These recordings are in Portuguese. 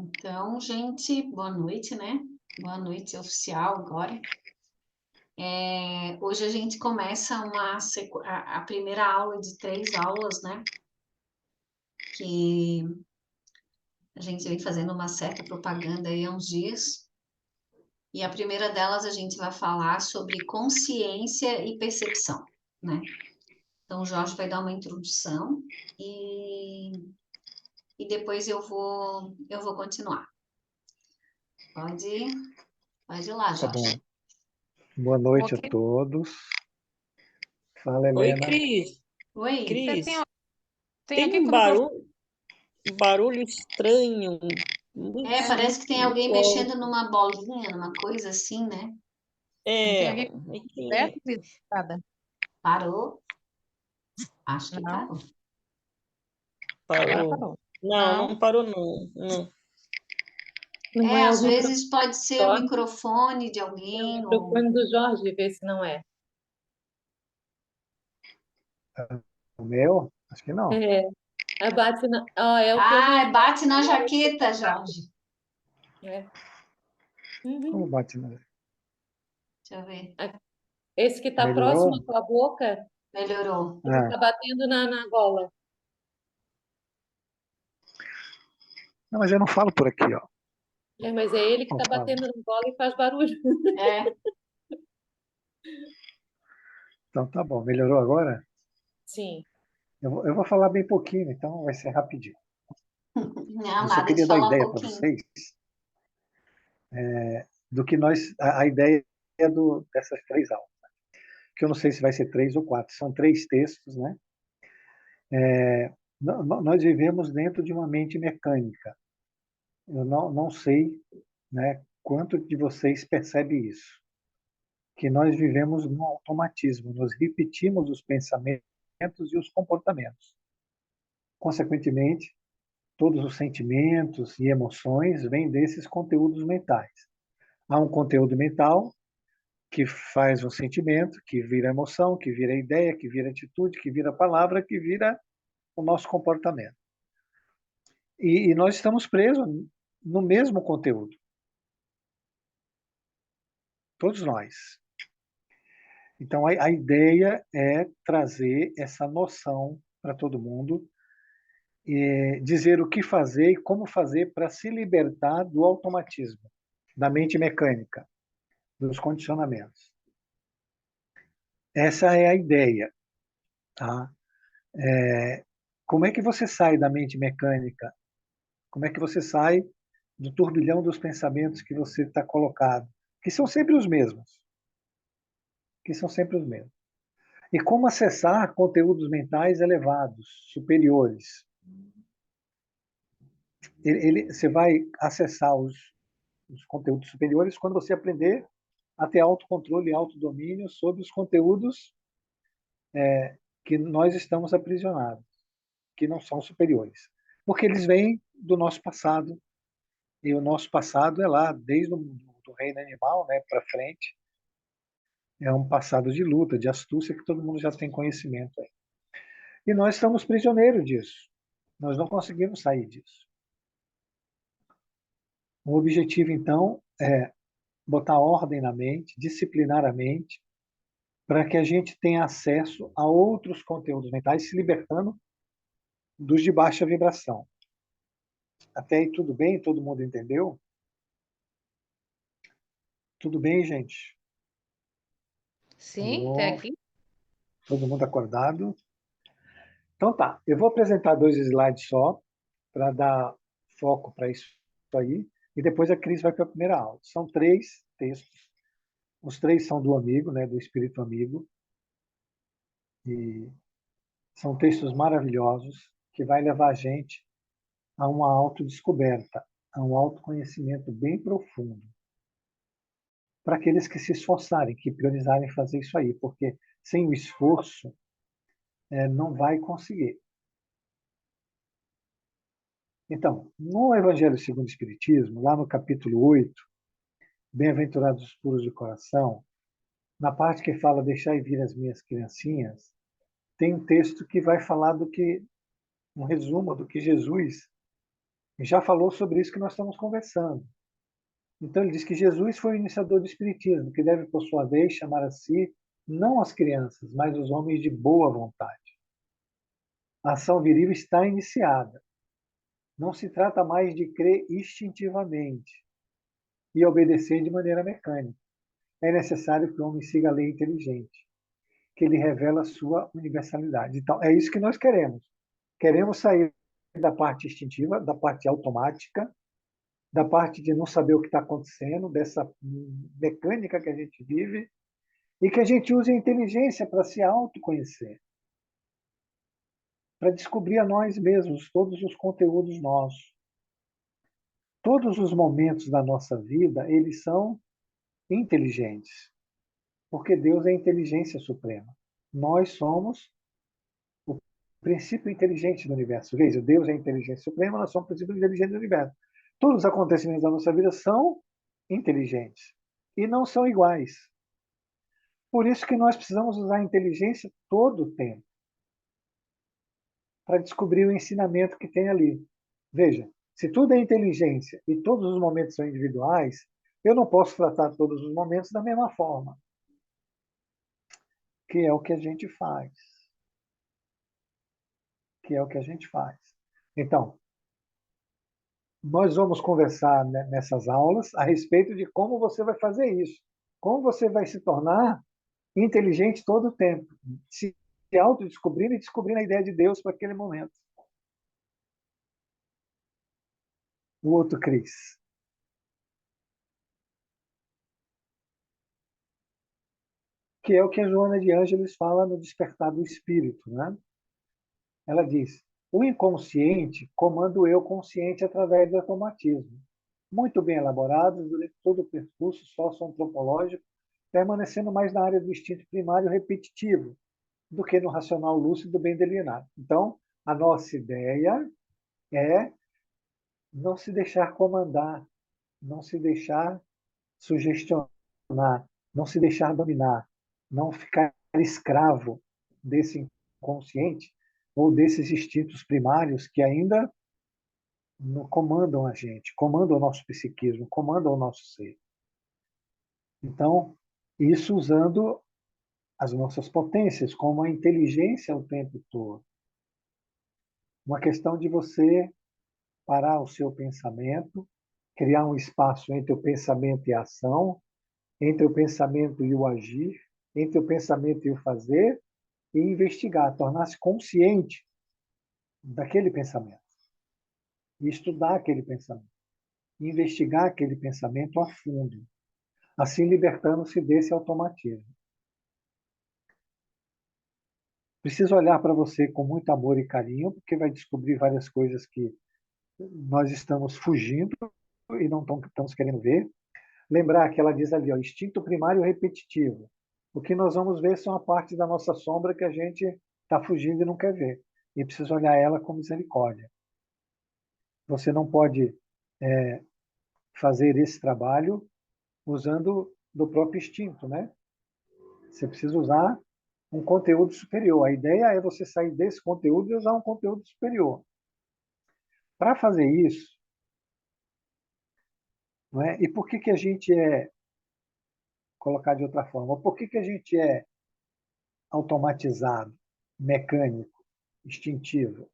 Então, gente, boa noite, né? Boa noite oficial agora. Hoje a gente começa a primeira aula de 3 aulas, né? Que a gente vem fazendo uma certa propaganda aí há uns dias. E a primeira delas a gente vai falar sobre consciência e percepção, né? Então, o Jorge vai dar uma introdução e depois eu vou continuar. Pode ir lá, Tá bom. Jorge. Boa noite a Ok. todos. Fala, Oi, Helena. Cris. Oi. Cris, tem aqui um com o microfone. barulho estranho, Parece que tem alguém muito mexendo alto. numa bolinha, numa coisa assim, né? É, Tem alguém aqui, perto, Cristada? Parou? Acho que Não, parou. agora parou. parou. Não parou, não. Não. Não é Às o vezes pode ser o microfone, microfone de é o alguém, ou... microfone do Jorge, vê se não é. O meu? Acho que não. Bate na... é o que eu vejo. bate na jaqueta, Jorge. É. Como Uhum. bate na... Deixa eu ver. Esse que está próximo à Melhorou? tua boca, Melhorou. ele Ah, está batendo na gola. não, mas eu não falo por aqui, ó. Mas é ele que Não está falo. batendo na gola e faz barulho. É. Então tá bom. Melhorou agora? Sim. Eu vou falar bem pouquinho, então vai ser rapidinho. Não, Eu só nada de queria dar falar ideia para pouquinho. vocês do que nós... A ideia dessas 3 aulas. Que eu não sei se vai ser 3 ou 4. São 3 textos, né? Nós vivemos dentro de uma mente mecânica. Eu não sei, né, quanto de vocês percebe isso, que nós vivemos no automatismo, nós repetimos os pensamentos e os comportamentos. Consequentemente, todos os sentimentos e emoções vêm desses conteúdos mentais. Há um conteúdo mental que faz um sentimento, que vira emoção, que vira ideia, que vira atitude, que vira palavra, que vira o nosso comportamento. E nós estamos presos no mesmo conteúdo. Todos nós. Então, a ideia é trazer essa noção para todo mundo, e dizer o que fazer e como fazer para se libertar do automatismo, da mente mecânica, dos condicionamentos. Essa é a ideia. Tá? Como é que você sai da mente mecânica? Como é que você sai do turbilhão dos pensamentos que você está colocado? Que são sempre os mesmos. Que são sempre os mesmos. E como acessar conteúdos mentais elevados, superiores. Você vai acessar os conteúdos superiores quando você aprender a ter autocontrole e autodomínio sobre os conteúdos que nós estamos aprisionados, que não são superiores. Porque eles vêm do nosso passado, e o nosso passado é lá, desde o do reino animal, né, para frente. É um passado de luta, de astúcia, que todo mundo já tem conhecimento aí. E nós estamos prisioneiros disso. Nós não conseguimos sair disso. O objetivo, então, é botar ordem na mente, disciplinar a mente, para que a gente tenha acesso a outros conteúdos mentais, se libertando dos de baixa vibração. Até aí tudo bem? Todo mundo entendeu? Tudo bem, gente? Sim, até Alô? aqui. Todo mundo acordado? Então tá, eu vou apresentar 2 slides só, para dar foco para isso aí, e depois a Cris vai para a primeira aula. São 3 textos. Os 3 são do amigo, né, do Espírito Amigo, e são textos maravilhosos que vai levar a gente a uma autodescoberta, a um autoconhecimento bem profundo. Para aqueles que se esforçarem, que priorizarem fazer isso aí, porque sem o esforço não vai conseguir. Então, no Evangelho segundo o Espiritismo, lá no capítulo 8, Bem-aventurados os puros de coração, na parte que fala deixai vir as minhas criancinhas, tem um texto que vai falar um resumo do que Jesus já falou sobre isso que nós estamos conversando. Então, ele diz que Jesus foi o iniciador do Espiritismo, que deve, por sua vez, chamar a si não as crianças, mas os homens de boa vontade. A ação viril está iniciada. Não se trata mais de crer instintivamente e obedecer de maneira mecânica. É necessário que o homem siga a lei inteligente, que ele revela a sua universalidade. Então, é isso que nós queremos. Queremos sair da parte instintiva, da parte automática, da parte de não saber o que está acontecendo, dessa mecânica que a gente vive, e que a gente use a inteligência para se autoconhecer, para descobrir a nós mesmos todos os conteúdos nossos. Todos os momentos da nossa vida, eles são inteligentes, porque Deus é a inteligência suprema. Nós somos o princípio inteligente do universo. Veja, Deus é a inteligência suprema, nós somos o princípio inteligente do universo. Todos os acontecimentos da nossa vida são inteligentes e não são iguais. Por isso que nós precisamos usar a inteligência todo o tempo para descobrir o ensinamento que tem ali. Veja, se tudo é inteligência e todos os momentos são individuais, eu não posso tratar todos os momentos da mesma forma, que é o que a gente faz. Que é o que a gente faz. Então, nós vamos conversar nessas aulas a respeito de como você vai fazer isso. Como você vai se tornar inteligente todo o tempo, se autodescobrindo e descobrindo a ideia de Deus para aquele momento. O outro Cris. Que é o que a Joana de Ângeles fala no Despertar do Espírito. Né? Ela diz, o inconsciente comanda o eu consciente através do automatismo, muito bem elaborados durante todo o percurso socioantropológico, permanecendo mais na área do instinto primário repetitivo do que no racional lúcido bem delineado. Então, a nossa ideia é não se deixar comandar, não se deixar sugestionar, não se deixar dominar, não ficar escravo desse inconsciente ou desses instintos primários que ainda comandam a gente, comandam o nosso psiquismo, comandam o nosso ser. Então, isso usando as nossas potências, como a inteligência o tempo todo. Uma questão de você parar o seu pensamento, criar um espaço entre o pensamento e a ação, entre o pensamento e o agir, entre o pensamento e o fazer, e investigar, tornar-se consciente daquele pensamento, e estudar aquele pensamento, e investigar aquele pensamento a fundo, assim libertando-se desse automatismo. Precisa olhar para você com muito amor e carinho, porque vai descobrir várias coisas que nós estamos fugindo e não estamos querendo ver. Lembrar que ela diz ali, ó, instinto primário repetitivo. O que nós vamos ver são a parte da nossa sombra que a gente está fugindo e não quer ver. E precisa olhar ela com misericórdia. Você não pode fazer esse trabalho usando do próprio instinto, né? Você precisa usar um conteúdo superior. A ideia é você sair desse conteúdo e usar um conteúdo superior. Para fazer isso, não é? E por que que a gente colocar de outra forma, por que que a gente é automatizado, mecânico, instintivo,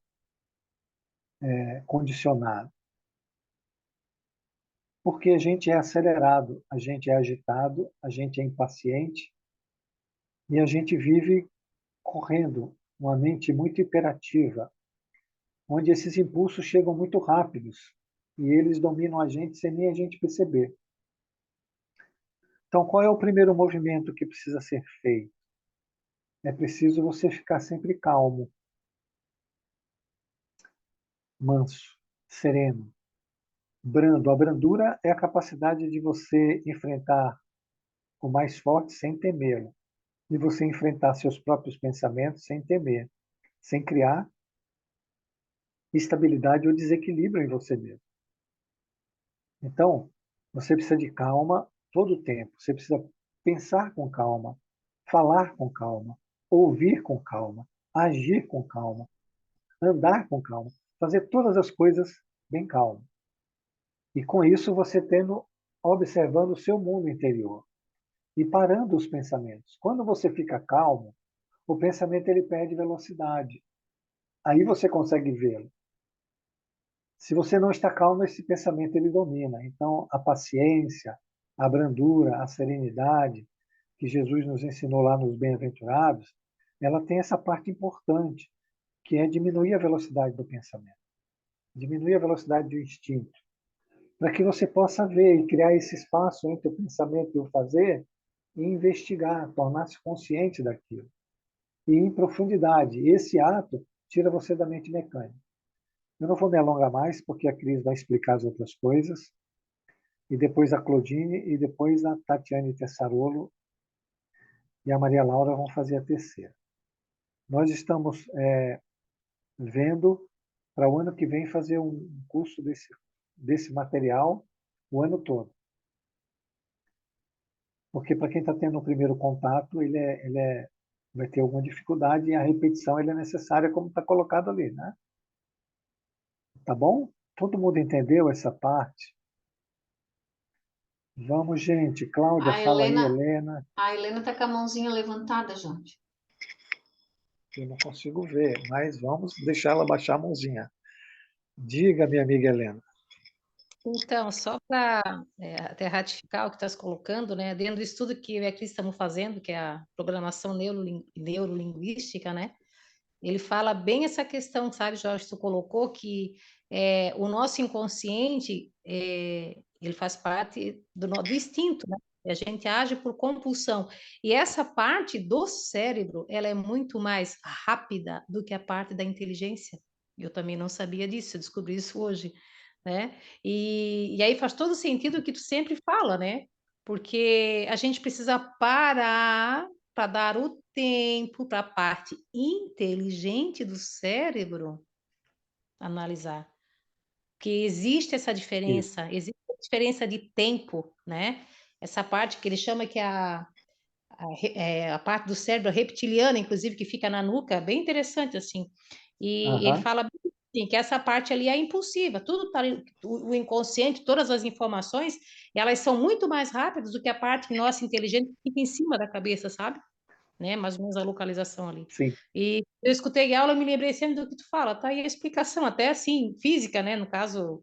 condicionado? Porque a gente é acelerado, a gente é agitado, a gente é impaciente e a gente vive correndo, uma mente muito hiperativa, onde esses impulsos chegam muito rápidos e eles dominam a gente sem nem a gente perceber. Então, qual é o primeiro movimento que precisa ser feito? É preciso você ficar sempre calmo, manso, sereno, brando. A brandura é a capacidade de você enfrentar o mais forte sem temê-lo, de você enfrentar seus próprios pensamentos sem temer, sem criar estabilidade ou desequilíbrio em você mesmo. Então, você precisa de calma todo o tempo. Você precisa pensar com calma, falar com calma, ouvir com calma, agir com calma, andar com calma, fazer todas as coisas bem calmo. E com isso você observando o seu mundo interior e parando os pensamentos. Quando você fica calmo, o pensamento ele perde velocidade. Aí você consegue vê-lo. Se você não está calmo, esse pensamento ele domina. Então, a paciência, a brandura, a serenidade que Jesus nos ensinou lá nos Bem-aventurados, ela tem essa parte importante, que é diminuir a velocidade do pensamento, diminuir a velocidade do instinto, para que você possa ver e criar esse espaço entre o pensamento e o fazer e investigar, tornar-se consciente daquilo. E em profundidade, esse ato tira você da mente mecânica. Eu não vou me alongar mais, porque a Cris vai explicar as outras coisas, e depois a Claudine, e depois a Tatiane Tessarolo e a Maria Laura vão fazer a terceira. Nós estamos vendo para o ano que vem fazer um curso desse material o ano todo. Porque para quem está tendo o primeiro contato, vai ter alguma dificuldade e a repetição é necessária, como está colocado ali, né? Tá bom? Todo mundo entendeu essa parte? Vamos, gente. Cláudia, fala aí, Helena. A Helena está com a mãozinha levantada, gente. Eu não consigo ver, mas vamos deixar ela baixar a mãozinha. Diga, minha amiga Helena. Então, só para até ratificar o que estás colocando, né, dentro do estudo que eu e a Cris estamos fazendo, que é a programação neurolinguística, né, ele fala bem essa questão, sabe, Jorge, tu colocou que o nosso inconsciente, ele faz parte do instinto, né, e a gente age por compulsão, e essa parte do cérebro, ela é muito mais rápida do que a parte da inteligência. Eu também não sabia disso, eu descobri isso hoje, né? E aí faz todo sentido o que tu sempre fala, né? Porque a gente precisa parar para dar o tempo para a parte inteligente do cérebro analisar. Que existe essa diferença, existe a diferença de tempo, né? Essa parte que ele chama que é a parte do cérebro reptiliana, inclusive, que fica na nuca, bem interessante, assim. E ele fala assim, que essa parte ali é impulsiva, tudo tá, o inconsciente, todas as informações, elas são muito mais rápidas do que a parte nossa inteligente que fica em cima da cabeça, sabe? Né? Mais ou menos a localização ali. Sim. E eu escutei a aula, eu me lembrei sempre do que tu fala, tá aí a explicação, até assim, física, né? No caso,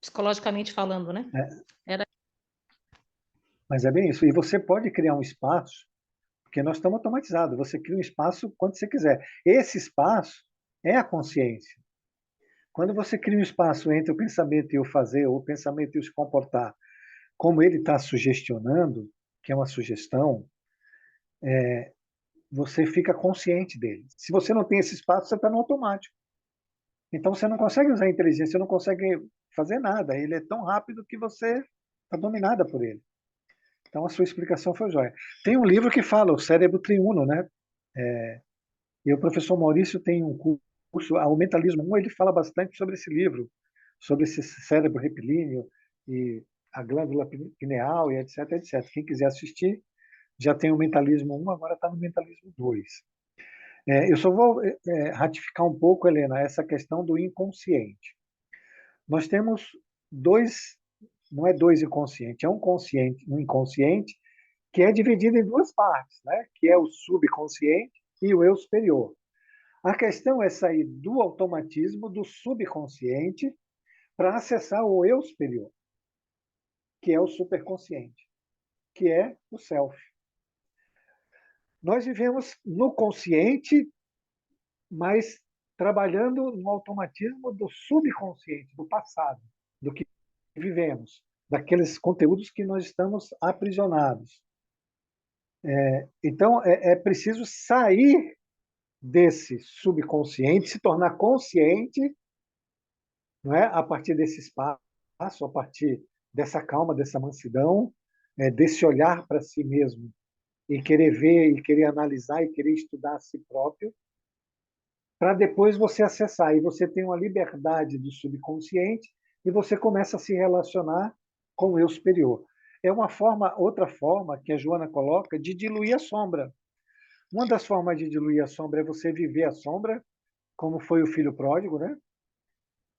psicologicamente falando, né? Mas é bem isso. E você pode criar um espaço, porque nós estamos automatizados. Você cria um espaço quando você quiser. Esse espaço é a consciência. Quando você cria um espaço entre o pensamento e o fazer, ou o pensamento e o se comportar, como ele está sugestionando, que é uma sugestão, você fica consciente dele. Se você não tem esse espaço, você está no automático. Então você não consegue usar a inteligência, você não consegue fazer nada. Ele é tão rápido que você está dominada por ele. Então a sua explicação foi jóia. Tem um livro que fala o cérebro triuno, né? E o professor Maurício tem um curso, o Mentalismo 1, ele fala bastante sobre esse livro, sobre esse cérebro reptilíneo e a glândula pineal e etc, etc. Quem quiser assistir, já tem o Mentalismo 1, agora está no Mentalismo 2. Eu só vou ratificar um pouco, Helena, essa questão do inconsciente. Nós temos dois, não é dois inconscientes, é um consciente, um inconsciente que é dividido em duas partes, né? Que é o subconsciente e o eu superior. A questão é sair do automatismo, do subconsciente, para acessar o eu superior, que é o superconsciente, que é o self. Nós vivemos no consciente, mas trabalhando no automatismo do subconsciente, do passado, do que vivemos, daqueles conteúdos que nós estamos aprisionados. Então, é preciso sair desse subconsciente, se tornar consciente, não é? A partir desse espaço, a partir dessa calma, dessa mansidão, desse olhar para si mesmo e querer ver, e querer analisar, e querer estudar a si próprio, para depois você acessar. E você tem uma liberdade do subconsciente e você começa a se relacionar com o eu superior. É outra forma que a Joana coloca de diluir a sombra. Uma das formas de diluir a sombra é você viver a sombra, como foi o filho pródigo, né?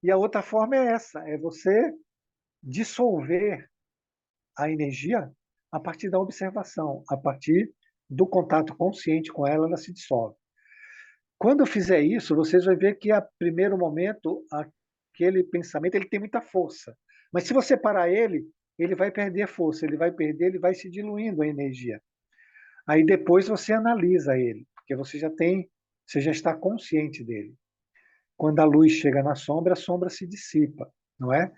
E a outra forma é essa, é você dissolver a energia a partir da observação, a partir do contato consciente com ela, ela se dissolve. Quando eu fizer isso, vocês vão ver que, a primeiro momento, aquele pensamento ele tem muita força. Mas se você parar ele, ele vai perder força, ele vai se diluindo a energia. Aí depois você analisa ele, porque você já está consciente dele. Quando a luz chega na sombra, a sombra se dissipa, não é?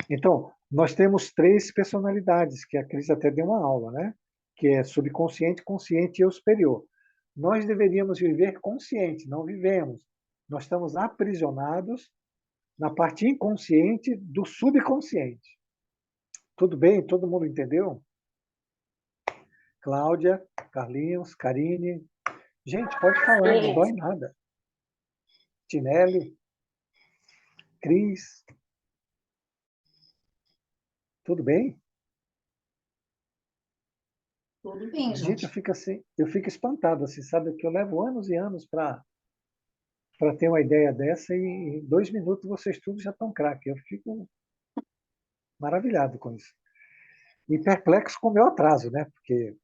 Então, nós temos 3 personalidades, que a Cris até deu uma aula, né? Que é subconsciente, consciente e eu superior. Nós deveríamos viver consciente, não vivemos. Nós estamos aprisionados na parte inconsciente do subconsciente. Tudo bem? Todo mundo entendeu? Cláudia, Carlinhos, Karine. Gente, pode falar, não dói nada. Tinelli, Cris, tudo bem? Tudo bem, Gente, Jorge. eu fico espantado, assim, sabe? Que eu levo anos e anos para ter uma ideia dessa e em 2 minutos vocês todos já estão craque. Eu fico maravilhado com isso. E perplexo com o meu atraso, né? Porque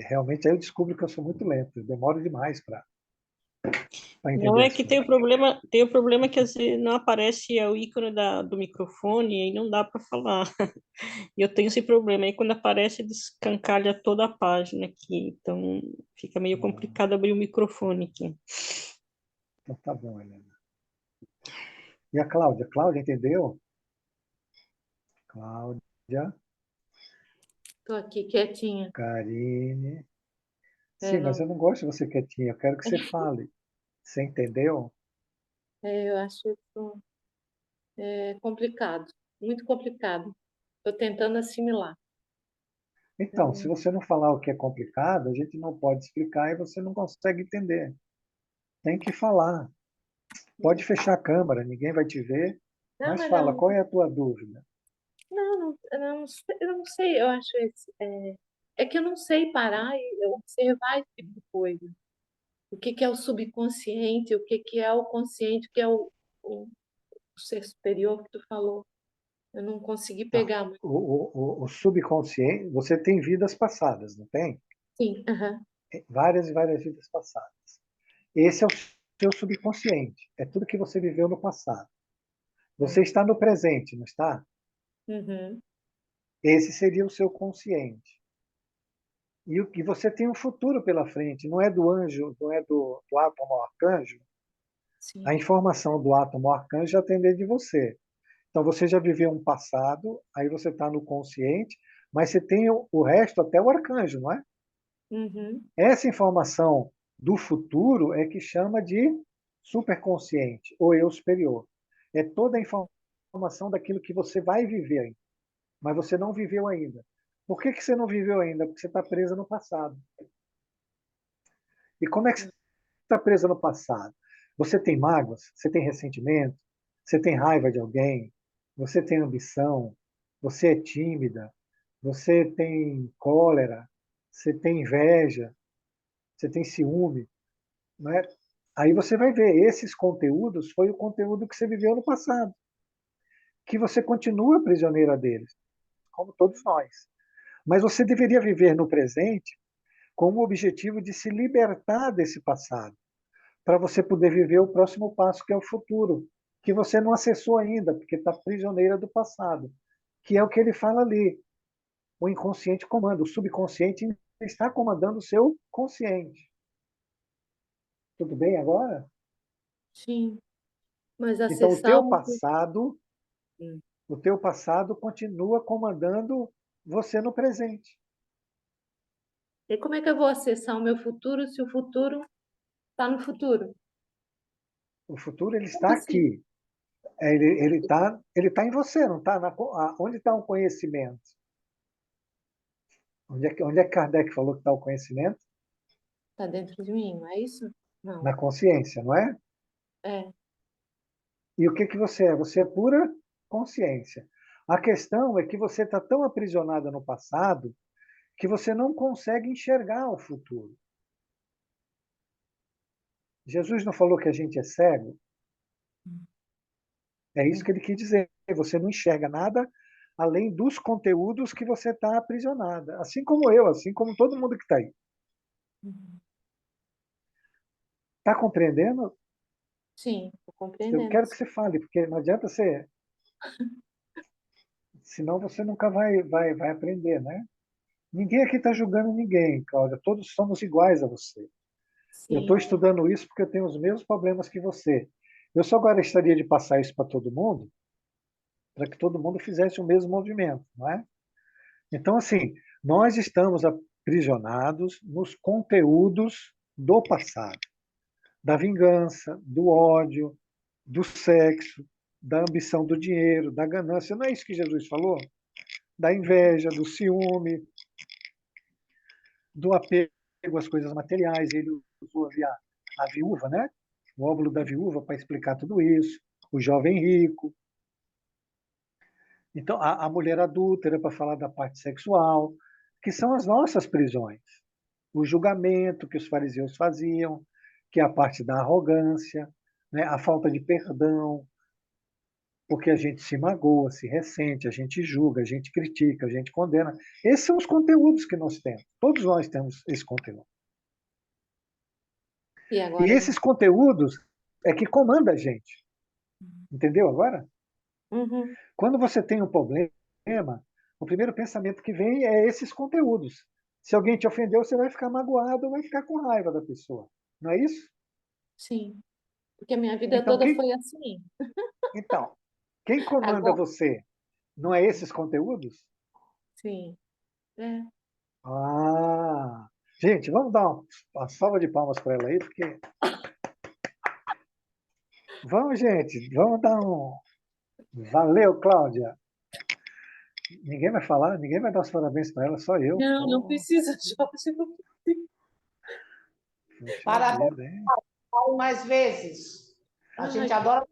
realmente aí eu descubro que eu sou muito lento, eu demoro demais para Não entender é as que coisas. tem o problema que às vezes não aparece o ícone do microfone e não dá para falar. E eu tenho esse problema. Aí quando aparece, descancalha toda a página aqui. Então fica meio complicado abrir o microfone aqui. Então tá bom, Helena. E a Cláudia? Cláudia, entendeu? Cláudia, Tô aqui quietinha. Karine. É, Sim, mas não, eu não gosto de você quietinha, eu quero que você fale. Você entendeu? eu acho isso complicado, muito complicado. Estou tentando assimilar. Então, se Hum, você não falar o que é complicado, a gente não pode explicar e você não consegue entender. Tem que falar. Pode fechar a câmera, ninguém vai te ver, Não, mas mas fala, qual é a tua dúvida? eu não sei, eu acho é que eu não sei parar e observar esse tipo de coisa. O que que é o subconsciente, o que que é o consciente, o que é o ser superior que tu falou. Eu não consegui Tá. pegar muito. O subconsciente, você tem vidas passadas, não tem? Sim, aham. Várias e várias vidas passadas. Esse é o seu subconsciente, é tudo que você viveu no passado. Você está no presente, não está? Uhum. Esse seria o seu consciente. E você tem um futuro pela frente, não é do anjo, não é do átomo ao arcanjo. A Sim. informação do átomo ao arcanjo já tem dentro de você. Então você já viveu um passado, aí você está no consciente, mas você tem o resto até o arcanjo, não é? Uhum. Essa informação do futuro é que chama de superconsciente ou eu superior. É toda a informação daquilo que você vai viver ainda, mas você não viveu ainda. Por que você não viveu ainda? Porque você está presa no passado. E como é que você está presa no passado? Você tem mágoas, você tem ressentimento, você tem raiva de alguém, você tem ambição, você é tímida, você tem cólera, você tem inveja, você tem ciúme, não é? Aí você vai ver, esses conteúdos foi o conteúdo que você viveu no passado, que você continua prisioneira deles, como todos nós. Mas você deveria viver no presente com o objetivo de se libertar desse passado, para você poder viver o próximo passo, que é o futuro, que você não acessou ainda, porque está prisioneira do passado, que é o que ele fala ali. O inconsciente comanda, o subconsciente está comandando o seu consciente. Tudo bem agora? Sim. Mas Então, acessar o. Hum. o teu passado continua comandando você no presente. E como é que eu vou acessar o meu futuro se o futuro está no futuro? O futuro ele Não está consigo. aqui. Ele tá em você, não está? Onde está o conhecimento? Onde é que Kardec falou que está o conhecimento? Está dentro de mim, não é isso? Não. Na consciência, não é? É. E o que que você é? Você é pura consciência. A questão é que você está tão aprisionada no passado que você não consegue enxergar o futuro. Jesus não falou que a gente é cego? É isso que ele quis dizer. Você não enxerga nada além dos conteúdos que você está aprisionada. Assim como eu, assim como todo mundo que está aí. Está compreendendo? Sim, estou Eu compreendendo. quero que você fale, porque não adianta você... Senão você nunca vai aprender, né? Ninguém aqui está julgando ninguém, Cláudia. Todos somos iguais a você. Eu Sim, estou estudando isso porque eu tenho os mesmos problemas que você. Eu só gostaria de passar isso para todo mundo, para que todo mundo fizesse o mesmo movimento, não é? Então, assim, nós estamos aprisionados nos conteúdos do passado, da vingança, do ódio, do sexo, da ambição do dinheiro, da ganância. Não é isso que Jesus falou? Da inveja, do ciúme, do apego às coisas materiais. Ele usou a viúva, né? O óvulo da viúva para explicar tudo isso, o jovem rico. Então, a mulher adúltera para falar da parte sexual, que são as nossas prisões. O julgamento que os fariseus faziam, que é a parte da arrogância, né? A falta de perdão, porque a gente se magoa, se ressente, a gente julga, a gente critica, a gente condena. Esses são os conteúdos que nós temos. Todos nós temos esse conteúdo. e E agora a gente... esses conteúdos é que comanda a gente. Entendeu agora? Uhum, Quando você tem um problema, o primeiro pensamento que vem é esses conteúdos. Se alguém te ofendeu, você vai ficar magoado, vai ficar com raiva da pessoa. Não é isso? sim, porque a minha vida Então, toda foi assim. então, quem comanda Agora, você? Não é esses conteúdos? sim, é. Ah! Gente, vamos dar uma salva de palmas para ela aí, porque. Vamos, gente, vamos dar um. Valeu, Cláudia. Ninguém vai falar, ninguém vai dar os parabéns para ela, só eu. Não, não Pô, precisa, Jorge. Não precisa. puxa Parabéns vida, hein? mais vezes. A Ai, gente adora.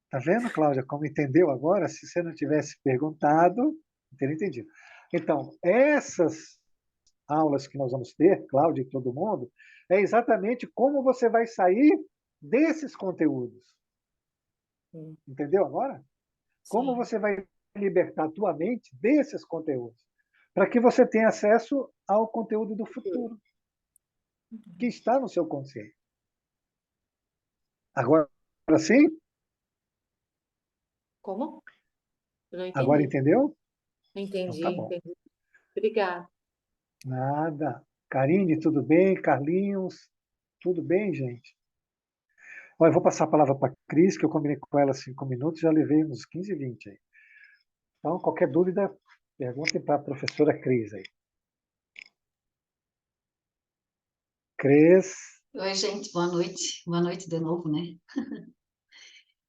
Tá vendo, Cláudia, como entendeu agora? Se você não tivesse perguntado, não teria entendido. Então, essas aulas que nós vamos ter, Cláudia e todo mundo, é exatamente como você vai sair desses conteúdos. sim, Entendeu agora? Como sim. você vai libertar a tua mente desses conteúdos, para que você tenha acesso ao conteúdo do futuro, que está no seu consciente. Agora sim? Como? Eu não Agora entendi. entendeu? Então Entendi, tá bom. entendi. Obrigada. Nada. Karine, tudo bem? Carlinhos, tudo bem, gente? Olha, eu vou passar a palavra para a Cris, que eu combinei com ela 5 minutos, já levei uns 15, 20 aí. Então, qualquer dúvida, perguntem para a professora Cris aí. Cris, Oi, gente, boa noite. Boa noite de novo, né?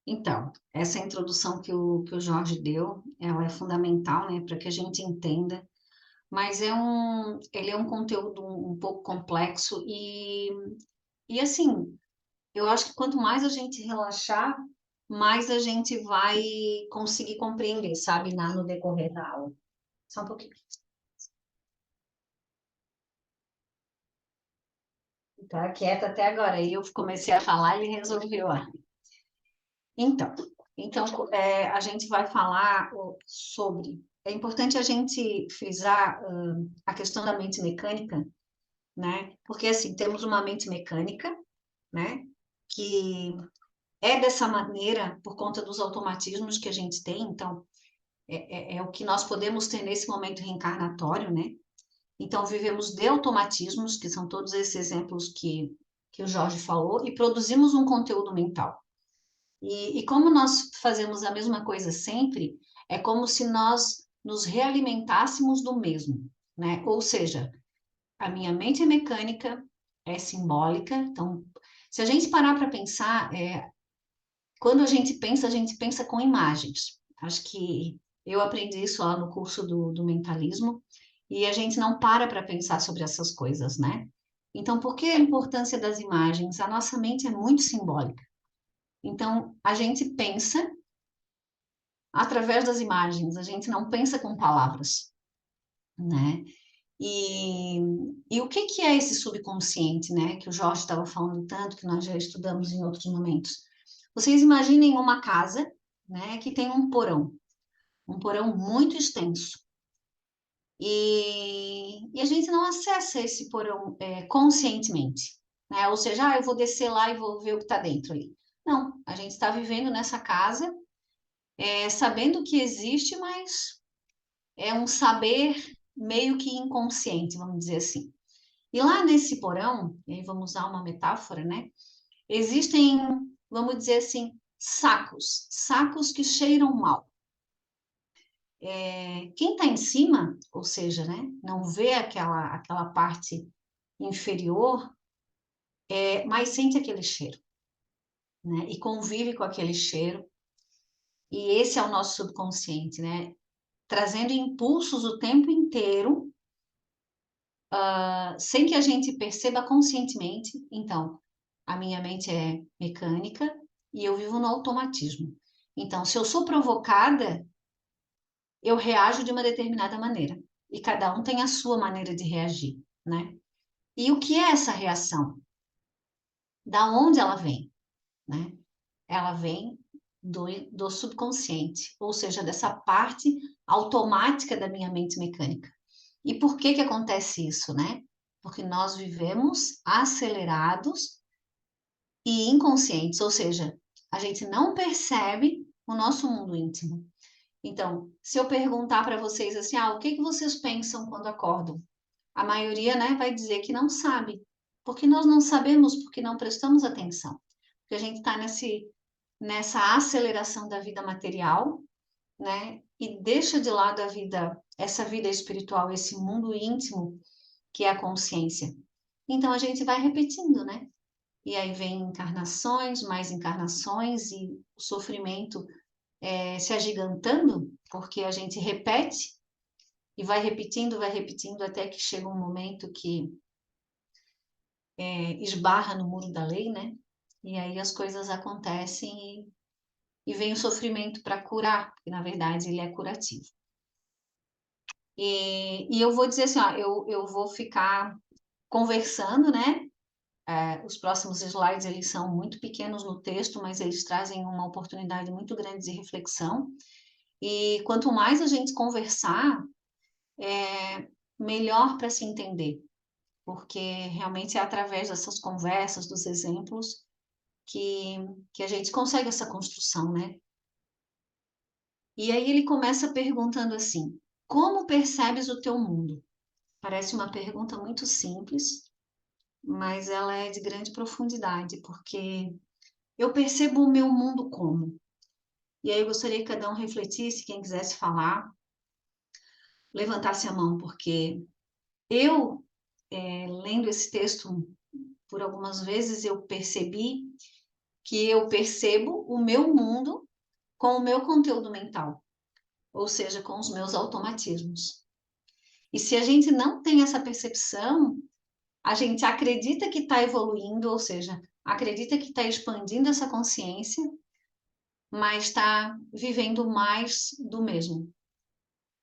Então, essa introdução que o Jorge deu, ela é fundamental, né, para que a gente entenda, mas ele é um conteúdo um pouco complexo e assim, eu acho que quanto mais a gente relaxar, mais a gente vai conseguir compreender, sabe, no decorrer da aula. Só um pouquinho. Tá quieta até agora. Aí eu comecei a falar e ele resolveu lá. Então, a gente vai falar sobre. É importante a gente frisar a questão da mente mecânica, né? Porque assim temos uma mente mecânica, né? Que é dessa maneira por conta dos automatismos que a gente tem. Então, é o que nós podemos ter nesse momento reencarnatório, né? Então, vivemos de automatismos, que são todos esses exemplos que o Jorge falou, e produzimos um conteúdo mental. E como nós fazemos a mesma coisa sempre, é como se nós nos realimentássemos do mesmo, né? Ou seja, a minha mente é mecânica, é simbólica, então, se a gente parar para pensar, quando a gente pensa com imagens. Acho que eu aprendi isso lá no curso do mentalismo, e a gente não para pensar sobre essas coisas, né? Então, por que a importância das imagens? A nossa mente é muito simbólica. Então, a gente pensa através das imagens, a gente não pensa com palavras, né? E, e o que é esse subconsciente, né? Que o Jorge estava falando tanto, que nós já estudamos em outros momentos. Vocês imaginem uma casa, né, que tem um porão muito extenso. E a gente não acessa esse porão conscientemente, né? Ou seja, eu vou descer lá e vou ver o que está dentro ali. Não, a gente está vivendo nessa casa, sabendo que existe, mas é um saber meio que inconsciente, vamos dizer assim. E lá nesse porão, e aí vamos usar uma metáfora, né? Existem, vamos dizer assim, sacos que cheiram mal. Quem está em cima, ou seja, né, não vê aquela parte inferior, mas sente aquele cheiro, né, e convive com aquele cheiro. E esse é o nosso subconsciente, né, trazendo impulsos o tempo inteiro, sem que a gente perceba conscientemente. Então, a minha mente é mecânica e eu vivo no automatismo. Então, se eu sou provocada, eu reajo de uma determinada maneira. E cada um tem a sua maneira de reagir, né? E o que é essa reação? Da onde ela vem, né? Ela vem do subconsciente, ou seja, dessa parte automática da minha mente mecânica. E por que que acontece isso, né? Porque nós vivemos acelerados e inconscientes, ou seja, a gente não percebe o nosso mundo íntimo. Então, se eu perguntar para vocês assim, o que que vocês pensam quando acordam? A maioria, né, vai dizer que não sabe, porque nós não sabemos, porque não prestamos atenção, porque a gente está nessa aceleração da vida material, né, e deixa de lado essa vida espiritual, esse mundo íntimo que é a consciência. Então a gente vai repetindo, né? E aí vem encarnações, mais encarnações e o sofrimento se agigantando, porque a gente repete e vai repetindo até que chega um momento que esbarra no muro da lei, né? E aí as coisas acontecem e vem o sofrimento para curar, porque na verdade ele é curativo. E eu vou dizer assim, eu vou ficar conversando, né? Os próximos slides eles são muito pequenos no texto, mas eles trazem uma oportunidade muito grande de reflexão. E quanto mais a gente conversar, melhor para se entender, porque realmente é através dessas conversas, dos exemplos, que a gente consegue essa construção, né? E aí ele começa perguntando assim: como percebes o teu mundo? Parece uma pergunta muito simples, mas ela é de grande profundidade, porque eu percebo o meu mundo como? E aí eu gostaria que cada um refletisse, quem quisesse falar, levantasse a mão, porque eu, lendo esse texto por algumas vezes, eu percebi que eu percebo o meu mundo com o meu conteúdo mental, ou seja, com os meus automatismos. E se a gente não tem essa percepção, a gente acredita que está evoluindo, ou seja, acredita que está expandindo essa consciência, mas está vivendo mais do mesmo.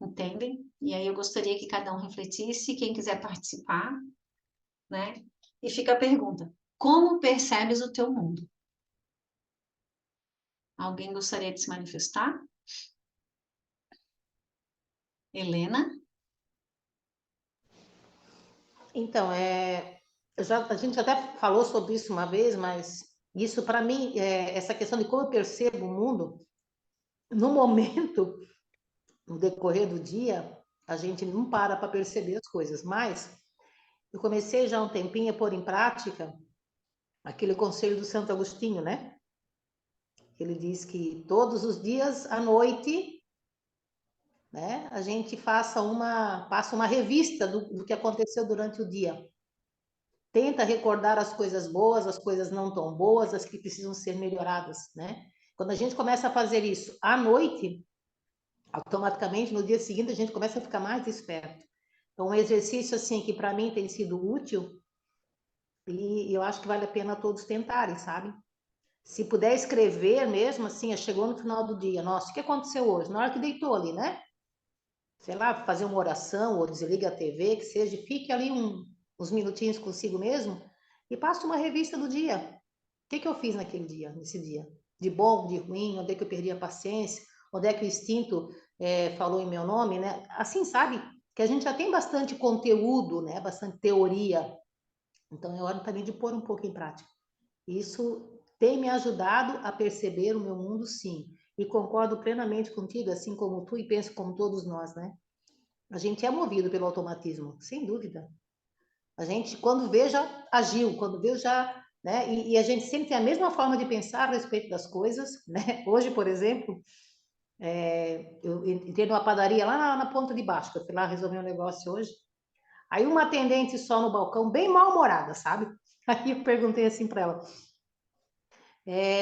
Entendem? E aí eu gostaria que cada um refletisse, quem quiser participar, né? E fica a pergunta: como percebes o teu mundo? Alguém gostaria de se manifestar? Helena? Então, a gente até falou sobre isso uma vez, mas isso para mim, essa questão de como eu percebo o mundo, no momento, no decorrer do dia, a gente não para perceber as coisas, mas eu comecei já há um tempinho a pôr em prática aquele conselho do Santo Agostinho, né? Ele diz que todos os dias à noite, né, a gente passa uma revista do que aconteceu durante o dia. Tenta recordar as coisas boas, as coisas não tão boas, as que precisam ser melhoradas, né? Quando a gente começa a fazer isso à noite, automaticamente no dia seguinte a gente começa a ficar mais esperto. Então, um exercício assim que para mim tem sido útil e eu acho que vale a pena todos tentarem, sabe? Se puder escrever mesmo assim, chegou no final do dia, nossa, o que aconteceu hoje? Na hora que deitou ali, né? Sei lá, fazer uma oração ou desliga a TV, que seja, fique ali uns minutinhos consigo mesmo e passe uma revista do dia. O que eu fiz naquele dia, nesse dia? de bom, de ruim, onde é que eu perdi a paciência, onde é que o instinto falou em meu nome, né? Assim, sabe? Que a gente já tem bastante conteúdo, né? Bastante teoria. Então, é hora também de pôr um pouco em prática. Isso tem me ajudado a perceber o meu mundo, sim. E concordo plenamente contigo, assim como tu, e penso como todos nós, né? A gente é movido pelo automatismo, sem dúvida. A gente, quando vê, já agiu, quando vê, já... Né? E a gente sempre tem a mesma forma de pensar a respeito das coisas, né? Hoje, por exemplo, eu entrei numa padaria lá na ponta de baixo, que eu fui lá resolver um negócio hoje. Aí uma atendente só no balcão, bem mal-humorada, sabe? Aí eu perguntei assim para ela,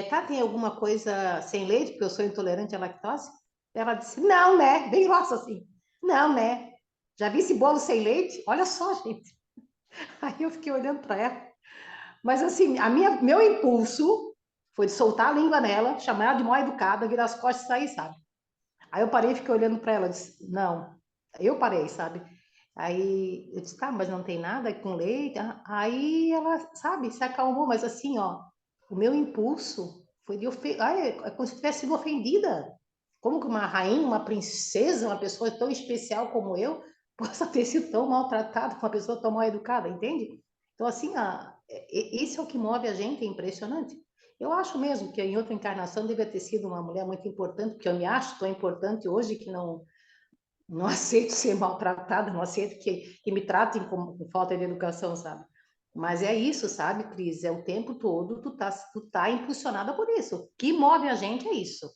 tá, tem alguma coisa sem leite, porque eu sou intolerante à lactose? Ela disse, não, né? Bem grossa assim. Não, né? Já vi esse bolo sem leite? Olha só, gente. Aí eu fiquei olhando para ela. Mas assim, meu impulso foi de soltar a língua nela, chamar ela de mal educada, virar as costas e sair, sabe? Aí eu parei e fiquei olhando para ela, disse, não. Eu parei, sabe? Aí eu disse, tá, mas não tem nada com leite? Aí ela, sabe, se acalmou, mas assim, ó, o meu impulso foi de é como se tivesse sido ofendida. Como que uma rainha, uma princesa, uma pessoa tão especial como eu, possa ter sido tão maltratada, uma pessoa tão mal educada, entende? Então, assim, isso é o que move a gente, é impressionante. Eu acho mesmo que em outra encarnação devia ter sido uma mulher muito importante, porque eu me acho tão importante hoje que não aceito ser maltratada, não aceito que me tratem com falta de educação, sabe? Mas é isso, sabe, Cris? É o tempo todo tu tá impulsionada por isso. O que move a gente é isso.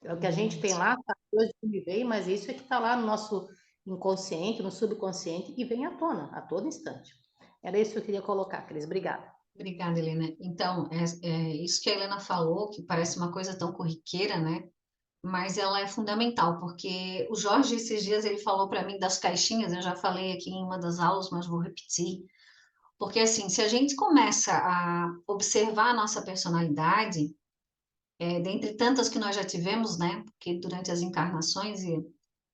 É o que a gente tem lá, tá hoje me veio, mas isso é que está lá no nosso inconsciente, no subconsciente e vem à tona a todo instante. Era isso que eu queria colocar, Cris. Obrigada. Obrigada, Helena. Então, isso que a Helena falou, que parece uma coisa tão corriqueira, né? Mas ela é fundamental, porque o Jorge, esses dias, ele falou para mim das caixinhas, eu já falei aqui em uma das aulas, mas vou repetir. Porque, assim, se a gente começa a observar a nossa personalidade, dentre tantas que nós já tivemos, né? Porque durante as encarnações, e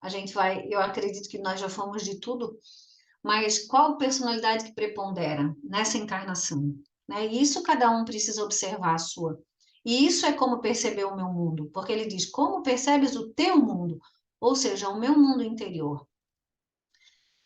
a gente vai, eu acredito que nós já fomos de tudo, mas qual personalidade que prepondera nessa encarnação? Né? E isso cada um precisa observar a sua. E isso é como perceber o meu mundo, porque ele diz, como percebes o teu mundo? Ou seja, o meu mundo interior.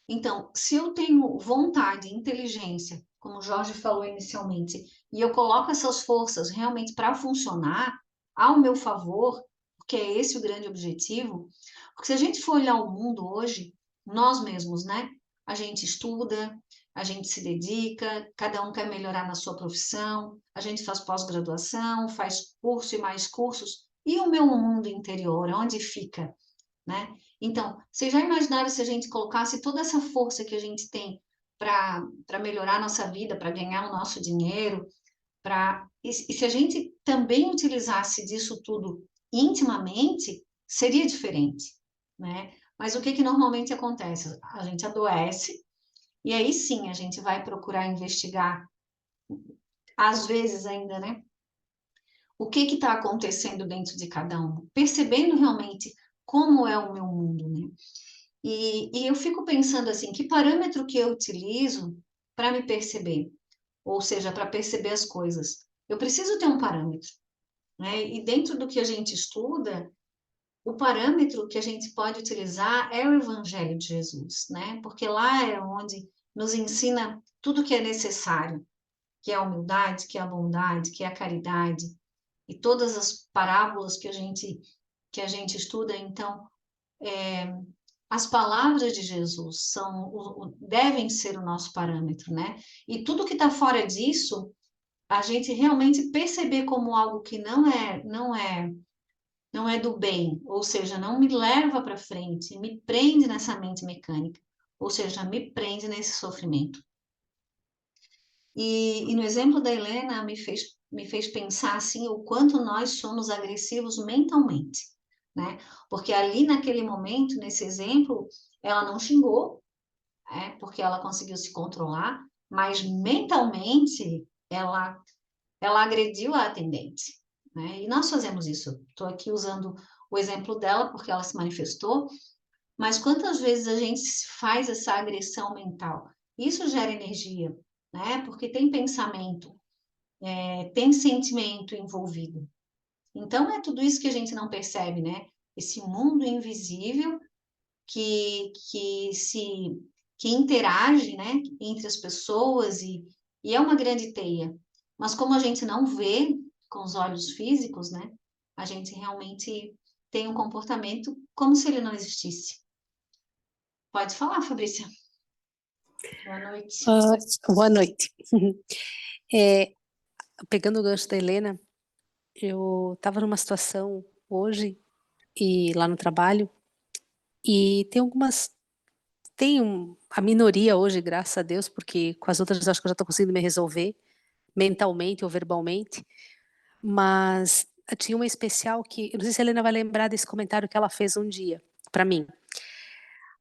Então, se eu tenho vontade, inteligência, como o Jorge falou inicialmente, e eu coloco essas forças realmente para funcionar ao meu favor, porque é esse o grande objetivo, porque se a gente for olhar o mundo hoje, nós mesmos, né? A gente estuda, a gente se dedica, cada um quer melhorar na sua profissão, a gente faz pós-graduação, faz curso e mais cursos, e o meu mundo interior, onde fica? Né? Então, vocês já imaginaram se a gente colocasse toda essa força que a gente tem para melhorar a nossa vida, para ganhar o nosso dinheiro, e se a gente também utilizasse disso tudo intimamente, seria diferente, né? Mas o que normalmente acontece? A gente adoece e aí sim a gente vai procurar investigar, às vezes ainda, né? O que está acontecendo dentro de cada um, percebendo realmente como é o meu mundo, né? E eu fico pensando assim, que parâmetro que eu utilizo para me perceber? Ou seja, para perceber as coisas. Eu preciso ter um parâmetro, né? E dentro do que a gente estuda, o parâmetro que a gente pode utilizar é o Evangelho de Jesus, né? Porque lá é onde nos ensina tudo que é necessário, que é a humildade, que é a bondade, que é a caridade, e todas as parábolas que a gente estuda, então, as palavras de Jesus devem ser o nosso parâmetro, né? E tudo que está fora disso, a gente realmente perceber como algo que não é do bem, ou seja, não me leva para frente, me prende nessa mente mecânica, ou seja, me prende nesse sofrimento. E no exemplo da Helena me fez pensar assim o quanto nós somos agressivos mentalmente, né? Porque ali naquele momento, nesse exemplo, ela não xingou, porque ela conseguiu se controlar, mas mentalmente ela agrediu a atendente, né? E nós fazemos isso. Estou aqui usando o exemplo dela porque ela se manifestou, mas quantas vezes a gente faz essa agressão mental? Isso gera energia, né? Porque tem pensamento, tem sentimento envolvido. Então, é tudo isso que a gente não percebe, né? Esse mundo invisível que interage, né, entre as pessoas e é uma grande teia. Mas como a gente não vê com os olhos físicos, né, a gente realmente tem um comportamento como se ele não existisse. Pode falar, Fabrícia. Boa noite. Boa noite. É, pegando o gancho da Helena, eu estava numa situação hoje e lá no trabalho e a minoria hoje, graças a Deus, porque com as outras eu acho que eu já estou conseguindo me resolver mentalmente ou verbalmente, mas tinha uma especial que, eu não sei se a Helena vai lembrar desse comentário que ela fez um dia para mim.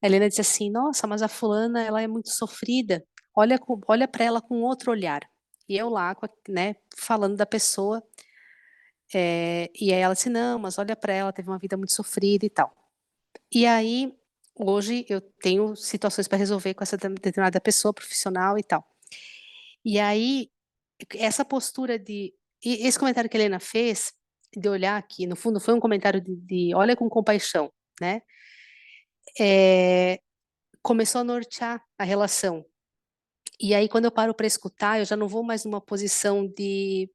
A Helena disse assim: nossa, mas a fulana, ela é muito sofrida, olha para ela com outro olhar. E eu lá, né, falando da pessoa, e aí ela disse: não, mas olha para ela, teve uma vida muito sofrida e tal. E aí, hoje, eu tenho situações para resolver com essa determinada pessoa profissional e tal. E aí, essa postura e esse comentário que a Helena fez, de olhar aqui, no fundo, foi um comentário de olha com compaixão, né? Começou a nortear a relação. E aí, quando eu paro para escutar, eu já não vou mais numa posição de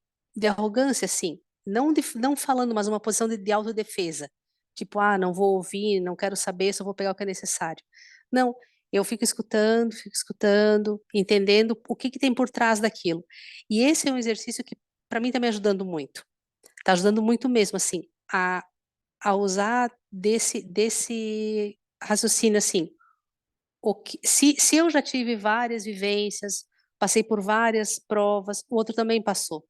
arrogância, assim. Não falando, mas uma posição de autodefesa. Tipo, não vou ouvir, não quero saber, só vou pegar o que é necessário. Não, eu fico escutando, entendendo o que tem por trás daquilo. E esse é um exercício que, para mim, está me ajudando muito. Está ajudando muito mesmo, assim, a usar desse raciocínio, assim, se eu já tive várias vivências, passei por várias provas, o outro também passou.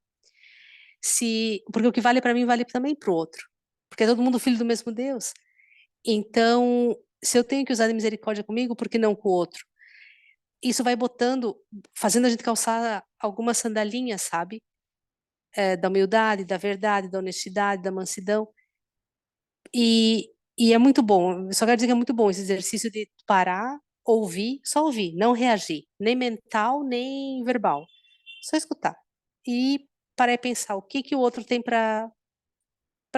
Porque o que vale para mim vale também para o outro, porque é todo mundo filho do mesmo Deus. Então, se eu tenho que usar a misericórdia comigo, por que não com o outro? Isso vai fazendo a gente calçar algumas sandalinhas, sabe? Da humildade, da verdade, da honestidade, da mansidão. E é muito bom. Eu só quero dizer que é muito bom esse exercício de parar, só ouvir, não reagir, nem mental, nem verbal. Só escutar. E parar e pensar o que o outro tem para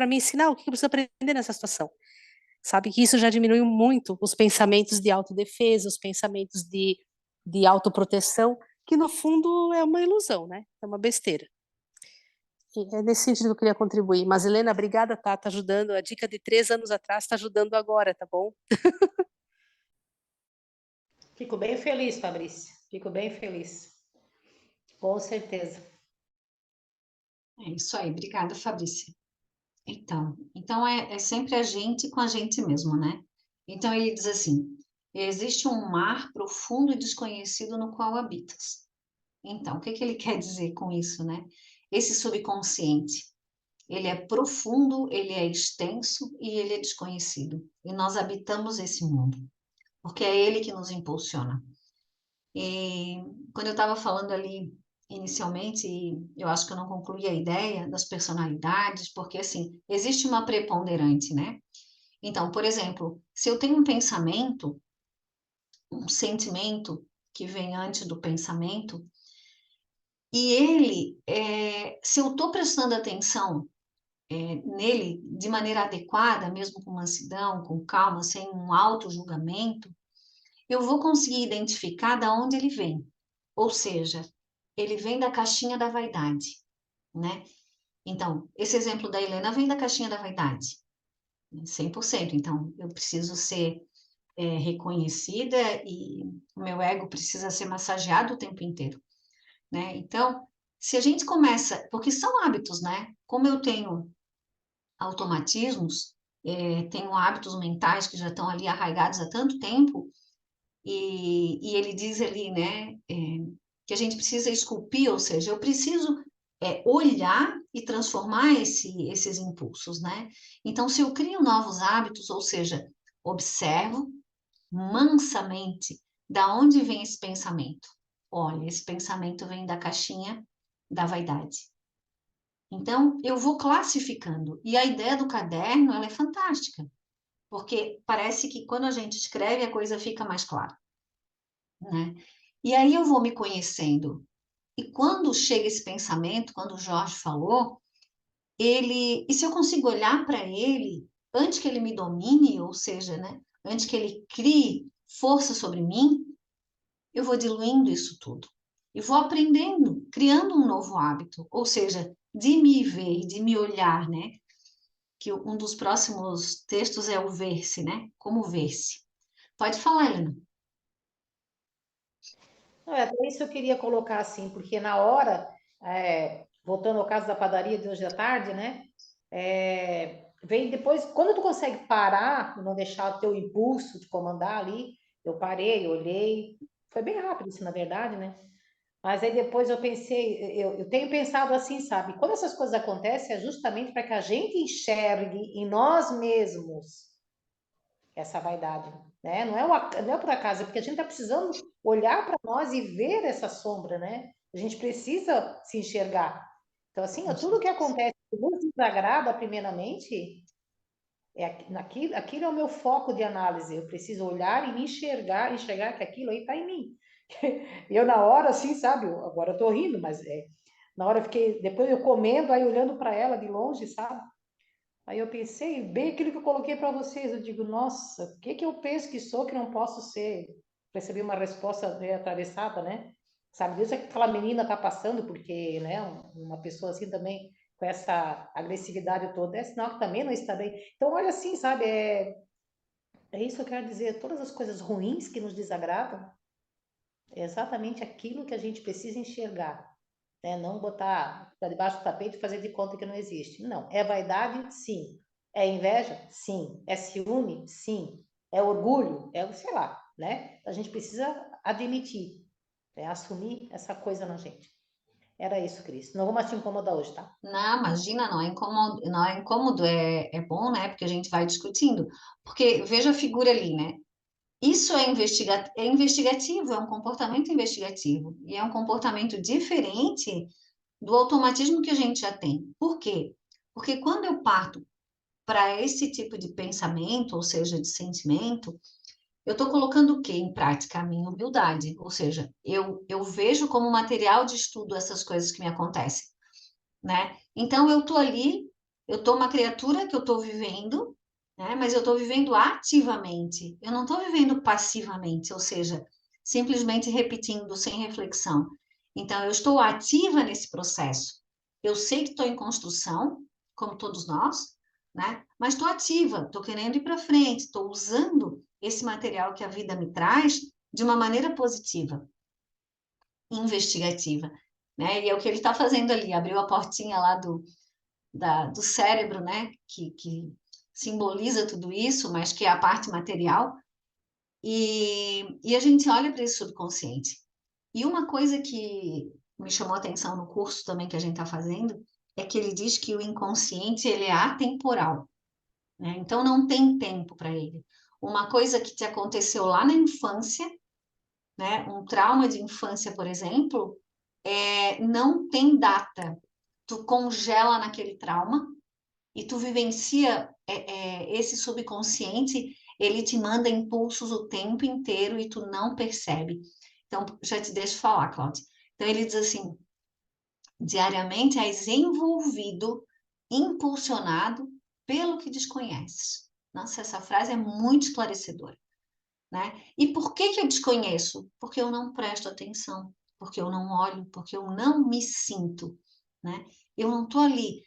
me ensinar, o que eu preciso aprender nessa situação. Sabe que isso já diminuiu muito os pensamentos de autodefesa, os pensamentos de autoproteção, que no fundo é uma ilusão, né? É uma besteira. E é nesse sentido que eu queria contribuir. Mas, Helena, obrigada, tá ajudando. A dica de 3 anos atrás está ajudando agora, tá bom? Fico bem feliz, Fabrícia. Fico bem feliz. Com certeza. É isso aí. Obrigada, Fabrícia. Então é sempre a gente com a gente mesmo, né? Então ele diz assim: existe um mar profundo e desconhecido no qual habitas. Então, o que ele quer dizer com isso, né? Esse subconsciente, ele é profundo, ele é extenso e ele é desconhecido. E nós habitamos esse mundo, porque é ele que nos impulsiona. E quando eu estava falando ali inicialmente, eu acho que eu não concluí a ideia das personalidades, porque assim, existe uma preponderante, né? Então, por exemplo, se eu tenho um pensamento, um sentimento que vem antes do pensamento, e se eu estou prestando atenção nele de maneira adequada, mesmo com mansidão, com calma, sem um auto-julgamento, eu vou conseguir identificar de onde ele vem. Ou seja, ele vem da caixinha da vaidade, né? Então, esse exemplo da Helena vem da caixinha da vaidade, 100%. Então, eu preciso ser reconhecida e o meu ego precisa ser massageado o tempo inteiro, né? Então, se a gente começa, porque são hábitos, né? Como eu tenho automatismos, tenho hábitos mentais que já estão ali arraigados há tanto tempo, e ele diz ali, né, que a gente precisa esculpir, ou seja, eu preciso olhar e transformar esses impulsos, né? Então, se eu crio novos hábitos, ou seja, observo mansamente da onde vem esse pensamento. Olha, esse pensamento vem da caixinha da vaidade. Então, eu vou classificando. E a ideia do caderno, ela é fantástica, porque parece que quando a gente escreve, a coisa fica mais clara, né? E aí eu vou me conhecendo. E quando chega esse pensamento, quando o Jorge falou, e se eu consigo olhar para ele antes que ele me domine, ou seja, né, antes que ele crie força sobre mim, eu vou diluindo isso tudo e vou aprendendo, criando um novo hábito, ou seja, de me ver, de me olhar, né? Que um dos próximos textos é o ver-se, né? Como ver-se. Pode falar, Helena. Não, é até isso que eu queria colocar assim, porque na hora, voltando ao caso da padaria de hoje à tarde, né? Vem depois, quando tu consegue parar, e não deixar o teu impulso de comandar ali, eu parei, olhei, foi bem rápido isso, na verdade, né? Mas aí depois eu pensei, eu tenho pensado assim, sabe? Quando essas coisas acontecem, é justamente para que a gente enxergue em nós mesmos essa vaidade, né? Não é por acaso, é porque a gente está precisando olhar para nós e ver essa sombra, né? A gente precisa se enxergar. Então, assim, tudo que acontece que nos desagrada, primeiramente, aquilo é o meu foco de análise. Eu preciso olhar e me enxergar que aquilo aí está em mim. Eu, na hora, assim, sabe? Agora eu tô rindo, mas na hora eu fiquei. Depois eu comendo, aí olhando para ela de longe, sabe? Aí eu pensei, bem aquilo que eu coloquei para vocês. Eu digo, nossa, o que que eu penso que sou que não posso ser? Recebi uma resposta meio atravessada, né? Sabe disso é que aquela menina tá passando, porque, né, uma pessoa assim também com essa agressividade toda, é sinal que também não está bem. Então, olha assim, sabe, é isso que eu quero dizer. Todas as coisas ruins que nos desagradam, é exatamente aquilo que a gente precisa enxergar, né? Não botar para debaixo do tapete e fazer de conta que não existe. Não. É vaidade? Sim. É inveja? Sim. É ciúme? Sim. É orgulho? Sei lá, né? A gente precisa admitir, assumir essa coisa na gente. Era isso, Cris. Não vou mais te incomodar hoje, tá? Não, imagina, não é incômodo, é bom, né? Porque a gente vai discutindo. Porque veja a figura ali, né? Isso é investigativo, é um comportamento investigativo. E é um comportamento diferente do automatismo que a gente já tem. Por quê? Porque quando eu parto para esse tipo de pensamento, ou seja, de sentimento, eu estou colocando o quê em prática? A minha humildade. Ou seja, eu vejo como material de estudo essas coisas que me acontecem, né? Então, eu estou ali, eu estou uma criatura que eu estou vivendo, né? Mas eu estou vivendo ativamente. Eu não estou vivendo passivamente, ou seja, simplesmente repetindo sem reflexão. Então, eu estou ativa nesse processo. Eu sei que estou em construção, como todos nós, né? Mas estou ativa, estou querendo ir para frente, estou usando esse material que a vida me traz de uma maneira positiva, investigativa, né? E é o que ele está fazendo ali, abriu a portinha lá do cérebro, né? Que simboliza tudo isso, mas que é a parte material, e a gente olha para esse subconsciente. E uma coisa que me chamou a atenção no curso também que a gente está fazendo é que ele diz que o inconsciente ele é atemporal, né? Então não tem tempo para ele. Uma coisa que te aconteceu lá na infância, né? Um trauma de infância, por exemplo, não tem data. Tu congela naquele trauma e tu vivencia esse subconsciente, ele te manda impulsos o tempo inteiro e tu não percebe. Então, já te deixo falar, Cláudia. Então, ele diz assim, diariamente és envolvido, impulsionado pelo que desconheces. Nossa, essa frase é muito esclarecedora, né? E por que que eu desconheço? Porque eu não presto atenção, porque eu não olho, porque eu não me sinto, né? Eu não estou ali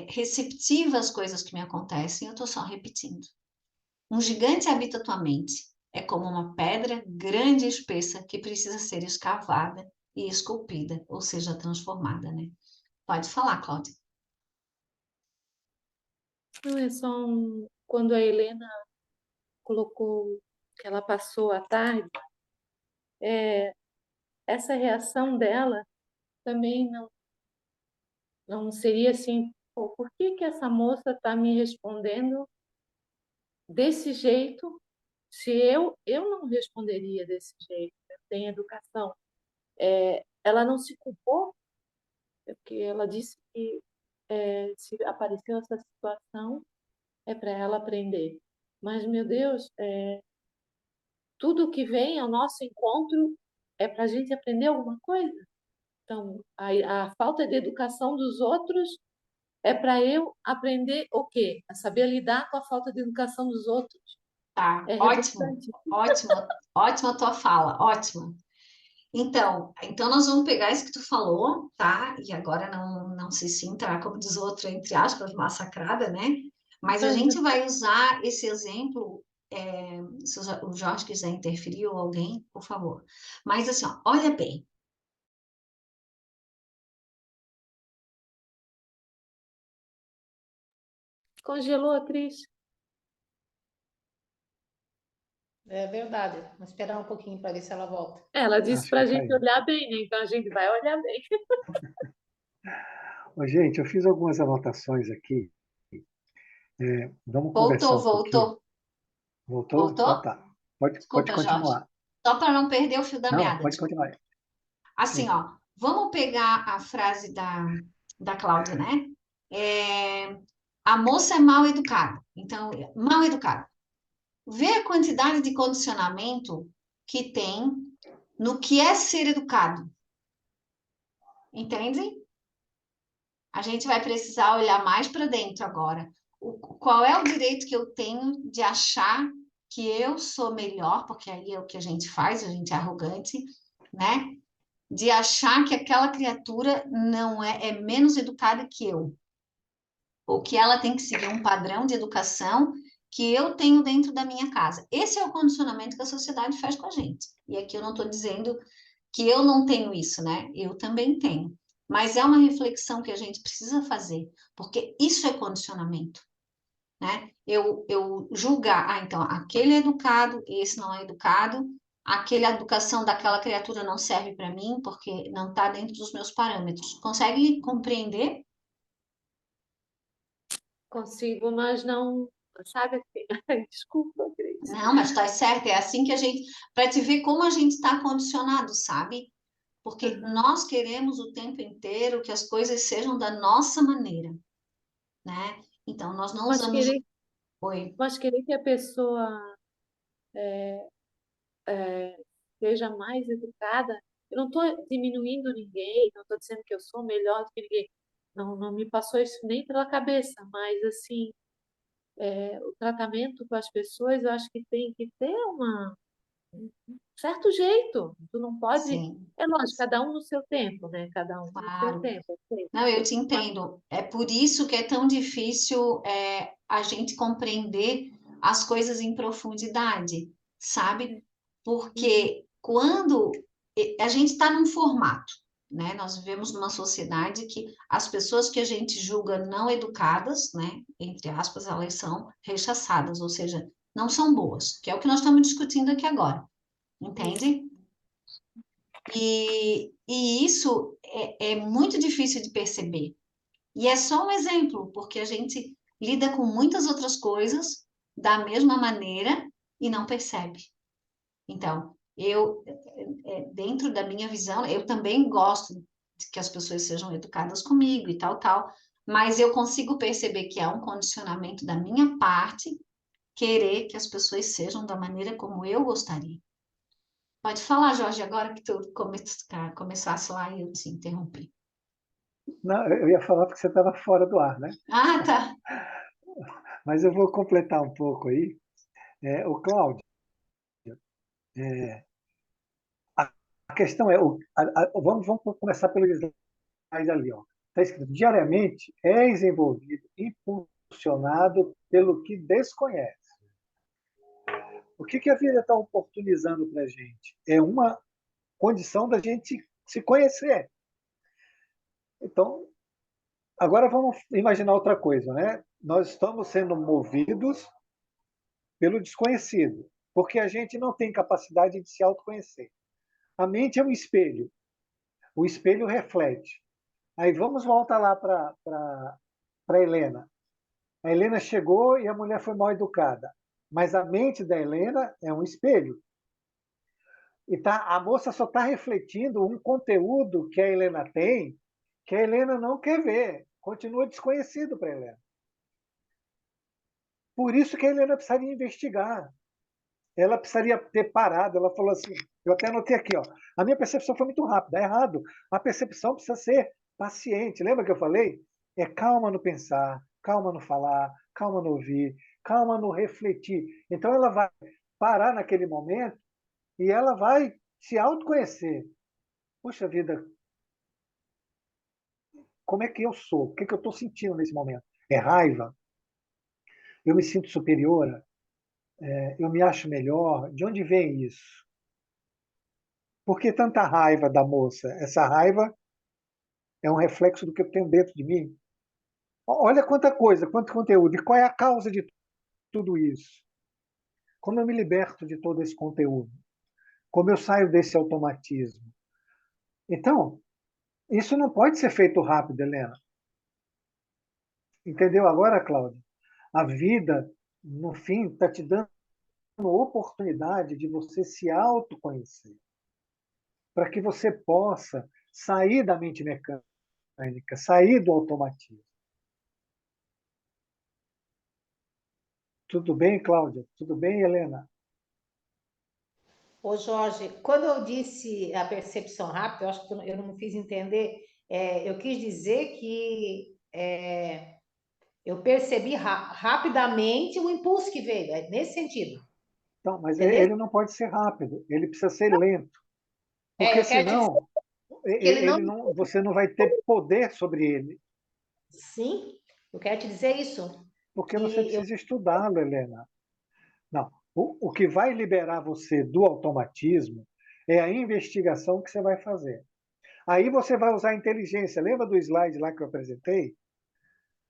receptiva às coisas que me acontecem, eu estou só repetindo. Um gigante habita tua mente. É como uma pedra grande e espessa que precisa ser escavada e esculpida, ou seja, transformada, né? Pode falar, Cláudia. Não é só quando a Helena colocou que ela passou a tarde, essa reação dela também não seria assim, pô, por que que essa moça está me respondendo desse jeito, se eu não responderia desse jeito, eu tenho educação. Ela não se culpou, porque ela disse que se apareceu essa situação, é para ela aprender. Mas, meu Deus, tudo que vem ao nosso encontro é para a gente aprender alguma coisa. Então, a falta de educação dos outros É para eu aprender o quê? A saber lidar com a falta de educação dos outros. Tá, É ótimo, redundante. ótima, ótima a tua fala, ótima. Então nós vamos pegar isso que tu falou, tá? E agora não se sinta, como diz o outro, entre aspas, massacrada, né? Mas a gente vai usar esse exemplo, se o Jorge quiser interferir ou alguém, por favor. Mas assim, ó, olha bem, Congelou a Cris. É verdade. Vamos esperar um pouquinho para ver se ela volta. Ela disse Acho para que a gente caiu. olhar bem, né? Então a gente vai olhar bem. Ô, gente, eu fiz algumas anotações aqui. Vamos conversar voltou, um pouquinho. voltou, Voltou? Então voltou? tá. Pode Desculpa, Jorge. continuar. Só para não perder o fio da Não, meada, pode desculpa. continuar. Assim, Sim. ó, vamos pegar a frase da Cláudia, né? É, a moça é mal educada. Então, mal educada. Vê a quantidade de condicionamento que tem no que é ser educado. Entende? A gente vai precisar olhar mais para dentro agora. Qual é o direito que eu tenho de achar que eu sou melhor, porque aí é o que a gente faz, a gente é arrogante, né? De achar que aquela criatura não é menos educada que eu, ou que ela tem que seguir um padrão de educação que eu tenho dentro da minha casa. Esse é o condicionamento que a sociedade faz com a gente. E aqui eu não estou dizendo que eu não tenho isso, né? Eu também tenho. Mas é uma reflexão que a gente precisa fazer, porque isso é condicionamento, né? Eu julgar, então, aquele é educado, esse não é educado, aquela educação daquela criatura não serve para mim, porque não está dentro dos meus parâmetros. Consegue compreender? Consigo, mas não. Sabe assim? Desculpa, Cris. Não, mas está certo, é assim que a gente, para te ver como a gente está condicionado, sabe? Porque Uhum. nós queremos o tempo inteiro que as coisas sejam da nossa maneira, né? Então, nós não Mas usamos. querer, Oi. mas querer que a pessoa seja mais educada, eu não estou diminuindo ninguém, não estou dizendo que eu sou melhor do que ninguém. Não, não me passou isso nem pela cabeça, mas assim, o tratamento com as pessoas, eu acho que tem que ter um certo jeito. Tu não pode. Sim, É lógico, cada um no seu tempo, né? Cada um no seu claro. tempo. Eu sei. Não, eu te Mas, entendo. É por isso que é tão difícil a gente compreender as coisas em profundidade, sabe? uhum, Porque quando a gente está num formato, né? Nós vivemos numa sociedade que as pessoas que a gente julga não educadas, né? Entre aspas, elas são rechaçadas, ou seja, não são boas, que é o que nós estamos discutindo aqui agora, isso. entende? E isso é muito difícil de perceber. E é só um exemplo, porque a gente lida com muitas outras coisas da mesma maneira e não percebe. Então, dentro da minha visão, eu também gosto de que as pessoas sejam educadas comigo e tal, tal, mas eu consigo perceber que há um condicionamento da minha parte querer que as pessoas sejam da maneira como eu gostaria. Pode falar, Jorge, agora que tu começasse lá e eu te interrompi. Não, eu ia falar porque você estava fora do ar, né? Ah, tá. Mas eu vou completar um pouco aí. O Cláudio, a questão é, vamos começar pelo slide ali, ó. Está escrito, diariamente é desenvolvido, impulsionado pelo que desconhece. O que a vida está oportunizando para a gente? É uma condição da gente se conhecer. Então, agora vamos imaginar outra coisa, né? Nós estamos sendo movidos pelo desconhecido, porque a gente não tem capacidade de se autoconhecer. A mente é um espelho. O espelho reflete. Aí vamos voltar lá para Helena. A Helena chegou e a mulher foi mal educada. Mas a mente da Helena é um espelho. E a moça só está refletindo um conteúdo que a Helena tem, que a Helena não quer ver. Continua desconhecido para a Helena. Por isso que a Helena precisaria investigar. Ela precisaria ter parado. Ela falou assim, eu até anotei aqui, ó, a minha percepção foi muito rápida, é errado. A percepção precisa ser paciente. Lembra que eu falei? é calma no pensar, calma no falar, calma no ouvir, calma no refletir. Então ela vai parar naquele momento e ela vai se autoconhecer. Puxa vida, como é que eu sou? O que é que eu estou sentindo nesse momento? É raiva? Eu me sinto superior? Eu me acho melhor? De onde vem isso? Por que tanta raiva da moça? Essa raiva é um reflexo do que eu tenho dentro de mim. Olha quanta coisa, quanto conteúdo. E qual é a causa de tudo isso? Como eu me liberto de todo esse conteúdo? Como eu saio desse automatismo? Então, isso não pode ser feito rápido, Helena. Entendeu agora, Cláudia? A vida, no fim, está te dando a oportunidade de você se autoconhecer, para que você possa sair da mente mecânica, sair do automatismo. Tudo bem, Cláudia? Tudo bem, Helena? Ô Jorge, quando eu disse a percepção rápida, eu acho que eu não me fiz entender, eu quis dizer que eu percebi rapidamente o impulso que veio, é nesse sentido, Então, mas entendeu? ele não pode ser rápido, ele precisa ser lento, porque Eu quero te dizer senão que ele não. você não vai ter poder sobre ele, Sim, eu quero te dizer isso, porque você que eu. precisa estudá-lo, Helena. Não, o que vai liberar você do automatismo é a investigação que você vai fazer. Aí você vai usar a inteligência. Lembra do slide lá que eu apresentei?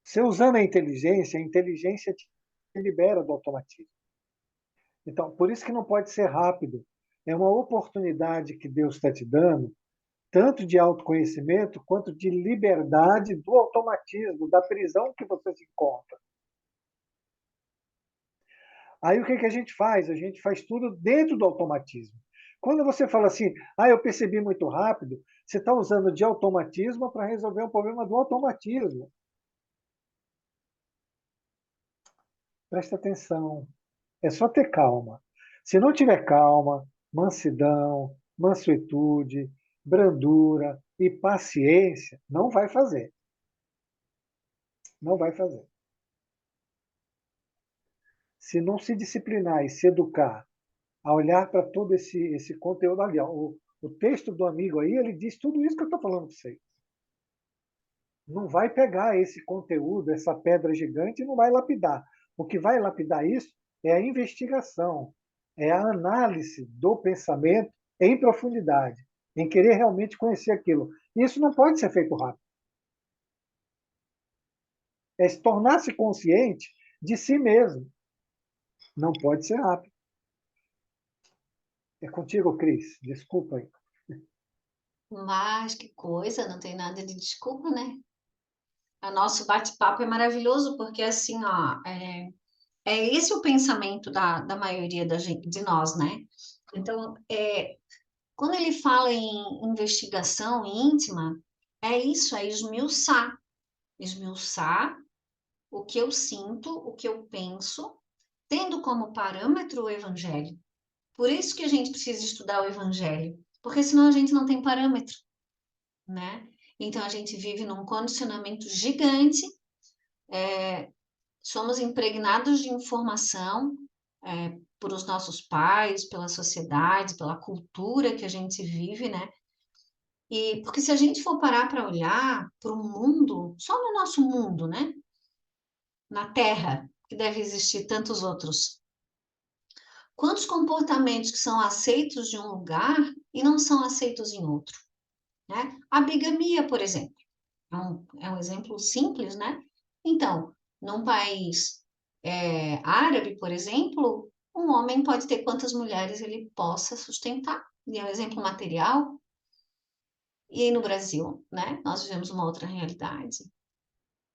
Você usando a inteligência te libera do automatismo. Então, por isso que não pode ser rápido. É uma oportunidade que Deus está te dando, tanto de autoconhecimento quanto de liberdade do automatismo, da prisão que você se encontra. Aí o que a gente faz? A gente faz tudo dentro do automatismo. Quando você fala assim, eu percebi muito rápido, você está usando de automatismo para resolver um problema do automatismo. Presta atenção. É só ter calma. Se não tiver calma, mansidão, mansuetude, brandura e paciência, não vai fazer. Não vai fazer. Se não se disciplinar e se educar a olhar para todo esse conteúdo ali, ó, o texto do amigo aí, ele diz tudo isso que eu estou falando para vocês. Não vai pegar esse conteúdo, essa pedra gigante, e não vai lapidar. O que vai lapidar isso é a investigação, é a análise do pensamento em profundidade, em querer realmente conhecer aquilo. Isso não pode ser feito rápido. É se tornar-se consciente de si mesmo. Não pode ser rápido. É contigo, Cris. Desculpa aí. Mas que coisa, não tem nada de desculpa, né? O nosso bate-papo é maravilhoso, porque assim, ó, é esse o pensamento da maioria de nós, né? Então, quando ele fala em investigação íntima, é isso, é esmiuçar. Esmiuçar o que eu sinto, o que eu penso, tendo como parâmetro o evangelho. Por isso que a gente precisa estudar o evangelho, porque senão a gente não tem parâmetro, né? Então a gente vive num condicionamento gigante, somos impregnados de informação por os nossos pais, pela sociedade, pela cultura que a gente vive, né? E porque se a gente for parar para olhar para o mundo, só no nosso mundo, né? Na Terra, que deve existir tantos outros. Quantos comportamentos que são aceitos de um lugar e não são aceitos em outro, né? A bigamia, por exemplo, é um exemplo simples, né? Então, num país árabe, por exemplo, um homem pode ter quantas mulheres ele possa sustentar, e é um exemplo material. E aí no Brasil, né? Nós vivemos uma outra realidade.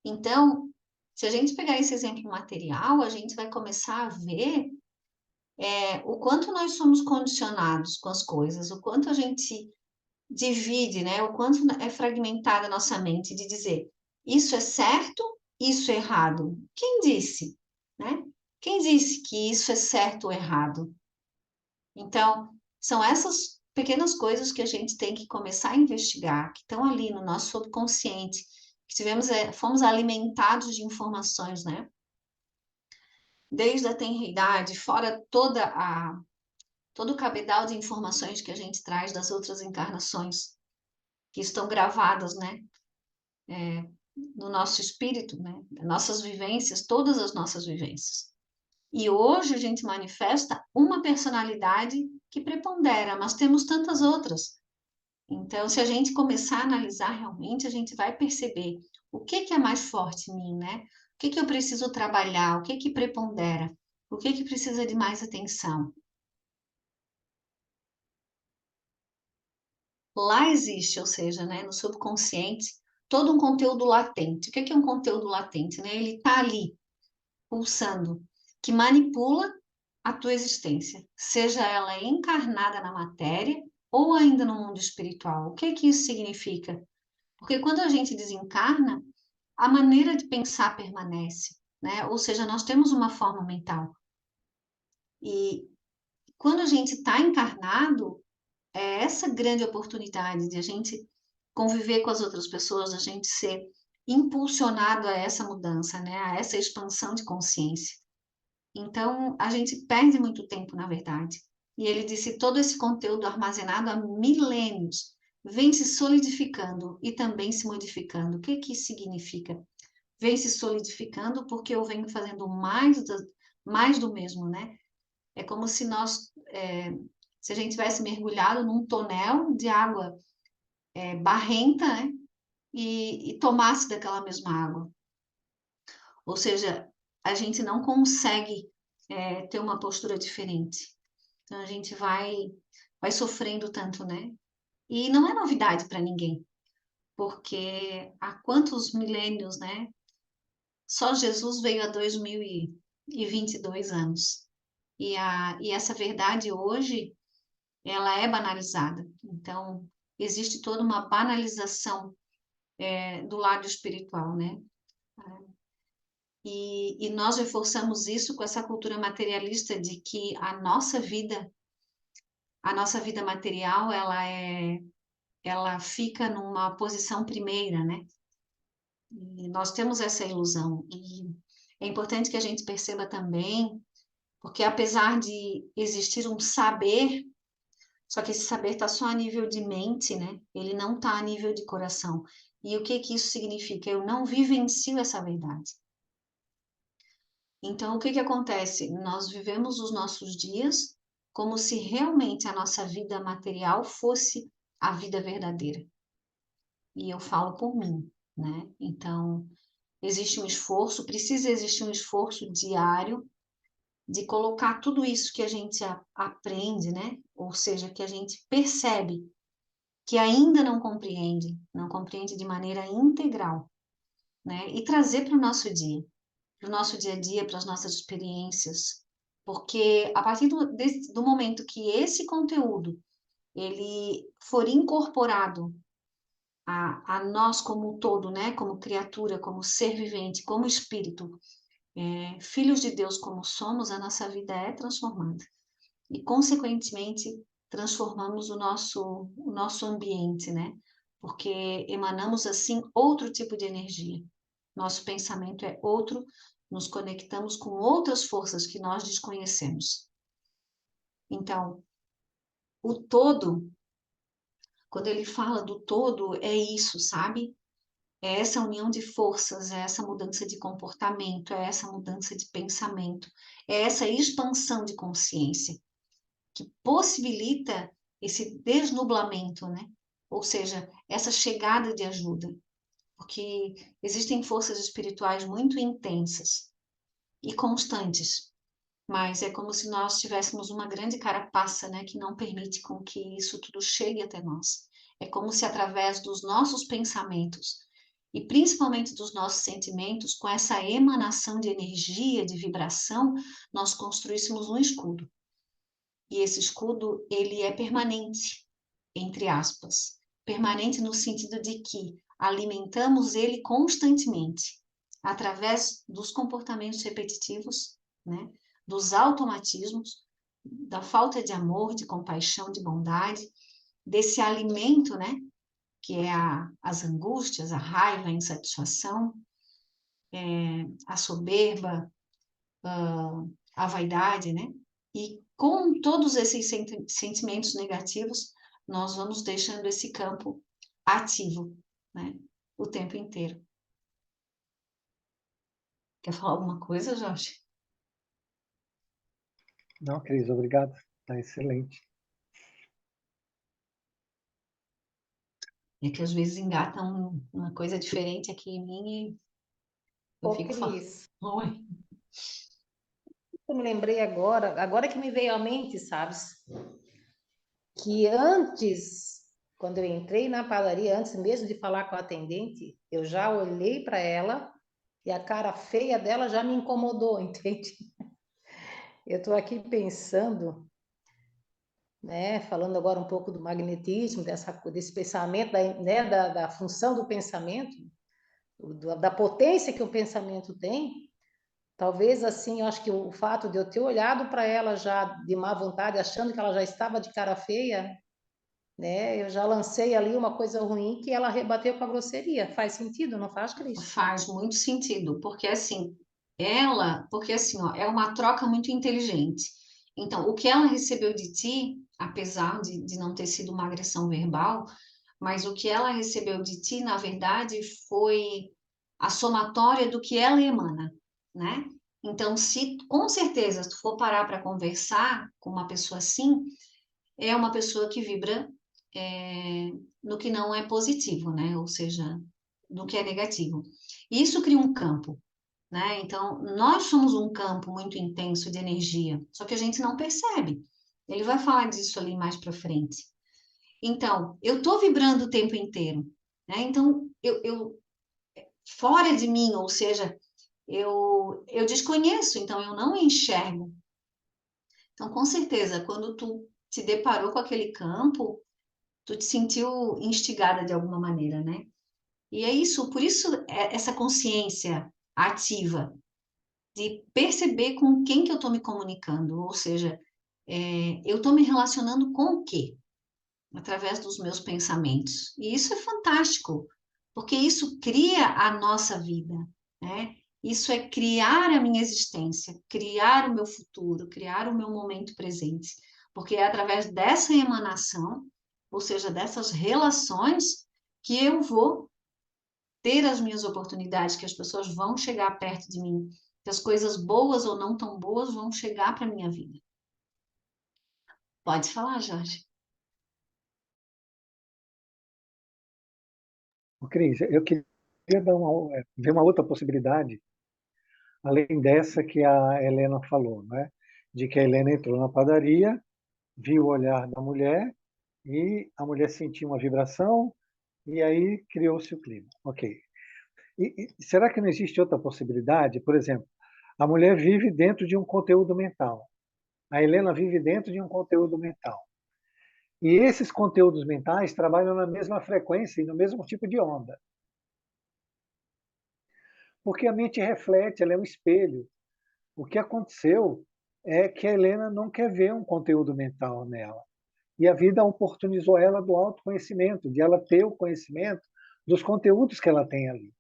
Então, se a gente pegar esse exemplo material, a gente vai começar a ver o quanto nós somos condicionados com as coisas, o quanto a gente divide, né? O quanto é fragmentada a nossa mente de dizer isso é certo, isso é errado. Quem disse, né? Quem disse que isso é certo ou errado? Então, são essas pequenas coisas que a gente tem que começar a investigar, que estão ali no nosso subconsciente, que fomos alimentados de informações, né? Desde a tenridade, fora todo o cabedal de informações que a gente traz das outras encarnações, que estão gravadas, né? No nosso espírito, né? Nossas vivências, todas as nossas vivências. E hoje a gente manifesta uma personalidade que prepondera, mas temos tantas outras. Então, se a gente começar a analisar realmente, a gente vai perceber o que é mais forte em mim, né? O que eu preciso trabalhar, o que prepondera, o que precisa de mais atenção. Lá existe, ou seja, né, no subconsciente, todo um conteúdo latente. O que é um conteúdo latente? Né? Ele está ali, pulsando, que manipula a tua existência, seja ela encarnada na matéria ou ainda no mundo espiritual. O que isso significa? Porque quando a gente desencarna, a maneira de pensar permanece, né? Ou seja, nós temos uma forma mental. E quando a gente está encarnado, é essa grande oportunidade de a gente conviver com as outras pessoas, a gente ser impulsionado a essa mudança, né? A essa expansão de consciência. Então, a gente perde muito tempo, na verdade. E ele disse, todo esse conteúdo armazenado há milênios vem se solidificando e também se modificando. O que isso significa? Vem se solidificando porque eu venho fazendo mais do mesmo, né? É como se se a gente tivesse mergulhado num tonel de água barrenta, né? E tomasse daquela mesma água. Ou seja, a gente não consegue ter uma postura diferente. Então, a gente vai sofrendo tanto, né? E não é novidade para ninguém, porque há quantos milênios, né? Só Jesus veio há 2022 anos. E essa verdade hoje, ela é banalizada. Então, existe toda uma banalização do lado espiritual, né? E nós reforçamos isso com essa cultura materialista de que a nossa vida material, ela fica numa posição primeira, né? E nós temos essa ilusão. E é importante que a gente perceba também, porque apesar de existir um saber, só que esse saber está só a nível de mente, né? Ele não está a nível de coração. E o que isso significa? Eu não vivencio essa verdade. Então, o que acontece? Nós vivemos os nossos dias como se realmente a nossa vida material fosse a vida verdadeira. E eu falo por mim, né? Então, existe um esforço, precisa existir um esforço diário de colocar tudo isso que a gente aprende, né? Ou seja, que a gente percebe que ainda não compreende de maneira integral, né? E trazer para o nosso dia a dia, para as nossas experiências, porque a partir do momento que esse conteúdo ele for incorporado a nós como um todo, né, como criatura, como ser vivente, como espírito, filhos de Deus como somos, a nossa vida é transformada e, consequentemente, transformamos o nosso ambiente, né? Porque emanamos, assim, outro tipo de energia. Nosso pensamento é outro, nos conectamos com outras forças que nós desconhecemos. Então, o todo, quando ele fala do todo, é isso, sabe? É essa união de forças, é essa mudança de comportamento, é essa mudança de pensamento, é essa expansão de consciência que possibilita esse desnublamento, né? Ou seja, essa chegada de ajuda, porque existem forças espirituais muito intensas e constantes, mas é como se nós tivéssemos uma grande carapaça, né, que não permite com que isso tudo chegue até nós. É como se através dos nossos pensamentos e principalmente dos nossos sentimentos, com essa emanação de energia, de vibração, nós construíssemos um escudo. E esse escudo, ele é permanente, entre aspas. Permanente no sentido de que alimentamos ele constantemente, através dos comportamentos repetitivos, né? Dos automatismos, da falta de amor, de compaixão, de bondade, desse alimento, né? que é as angústias, a raiva, a insatisfação, a soberba, a vaidade, né? E com todos esses sentimentos negativos, nós vamos deixando esse campo ativo, né? O tempo inteiro. Quer falar alguma coisa, Jorge? Não, Cris, obrigado. Está excelente. É que às vezes engatam uma coisa diferente aqui em mim e eu Ô, fico falando. Cris, Oi. eu me lembrei agora que me veio à mente, sabes? Que antes, quando eu entrei na padaria, antes mesmo de falar com a atendente, eu já olhei para ela e a cara feia dela já me incomodou, entende? Eu estou aqui pensando, né, falando agora um pouco do magnetismo, desse pensamento, né, da função do pensamento, da potência que o pensamento tem. Talvez assim, eu acho que o fato de eu ter olhado para ela já de má vontade, achando que ela já estava de cara feia, né? Eu já lancei ali uma coisa ruim que ela rebateu com a grosseria. Faz sentido, não faz, Cris? Faz muito sentido, porque assim, ó, é uma troca muito inteligente. Então, o que ela recebeu de ti, apesar de não ter sido uma agressão verbal, mas o que ela recebeu de ti, na verdade, foi a somatória do que ela emana, né? Então, se com certeza se tu for parar para conversar com uma pessoa assim, é uma pessoa que vibra no que não é positivo, né? Ou seja, no que é negativo. E isso cria um campo, né? Então, nós somos um campo muito intenso de energia, só que a gente não percebe. Ele vai falar disso ali mais para frente. Então, eu estou vibrando o tempo inteiro, né? Então, fora de mim, ou seja, eu desconheço, então eu não enxergo. Então, com certeza, quando tu te deparou com aquele campo, tu te sentiu instigada de alguma maneira, né? E é isso, por isso essa consciência ativa de perceber com quem que eu estou me comunicando, ou seja, eu estou me relacionando com o quê? Através dos meus pensamentos. E isso é fantástico, porque isso cria a nossa vida, né? Isso é criar a minha existência, criar o meu futuro, criar o meu momento presente, porque é através dessa emanação, ou seja, dessas relações, que eu vou ter as minhas oportunidades, que as pessoas vão chegar perto de mim, que as coisas boas ou não tão boas vão chegar para a minha vida. Pode falar, Jorge. Cris, eu queria ver uma outra possibilidade, além dessa que a Helena falou, né? De que a Helena entrou na padaria, viu o olhar da mulher e a mulher sentiu uma vibração e aí criou-se o clima. Ok. E será que não existe outra possibilidade? Por exemplo, a mulher vive dentro de um conteúdo mental. A Helena vive dentro de um conteúdo mental. E esses conteúdos mentais trabalham na mesma frequência e no mesmo tipo de onda. Porque a mente reflete, ela é um espelho. O que aconteceu é que a Helena não quer ver um conteúdo mental nela. E a vida oportunizou ela do autoconhecimento, de ela ter o conhecimento dos conteúdos que ela tem ali.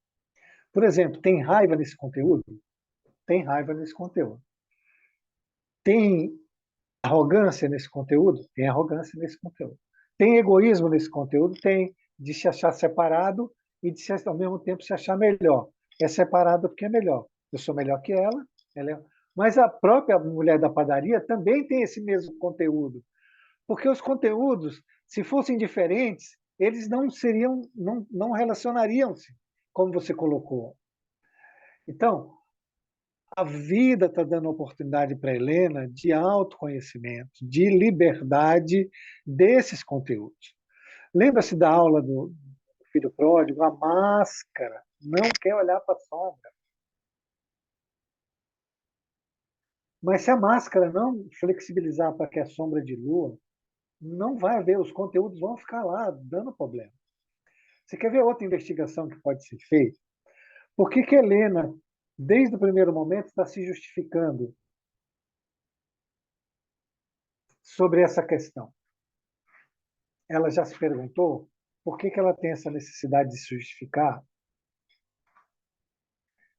Por exemplo, tem raiva nesse conteúdo? Tem raiva nesse conteúdo. Tem arrogância nesse conteúdo? Tem arrogância nesse conteúdo. Tem egoísmo nesse conteúdo? Tem, de se achar separado e de ao mesmo tempo se achar melhor. É separado porque é melhor. Eu sou melhor que ela é... Mas a própria mulher da padaria também tem esse mesmo conteúdo. Porque os conteúdos, se fossem diferentes, eles não seriam, não relacionariam-se, como você colocou. Então, a vida está dando oportunidade para a Helena de autoconhecimento, de liberdade desses conteúdos. Lembra-se da aula do filho pródigo? A máscara não quer olhar para a sombra. Mas se a máscara não flexibilizar para que a sombra dilua, não vai haver, os conteúdos vão ficar lá, dando problema. Você quer ver outra investigação que pode ser feita? Por que que a Helena, desde o primeiro momento, está se justificando sobre essa questão? Ela já se perguntou por que que ela tem essa necessidade de se justificar?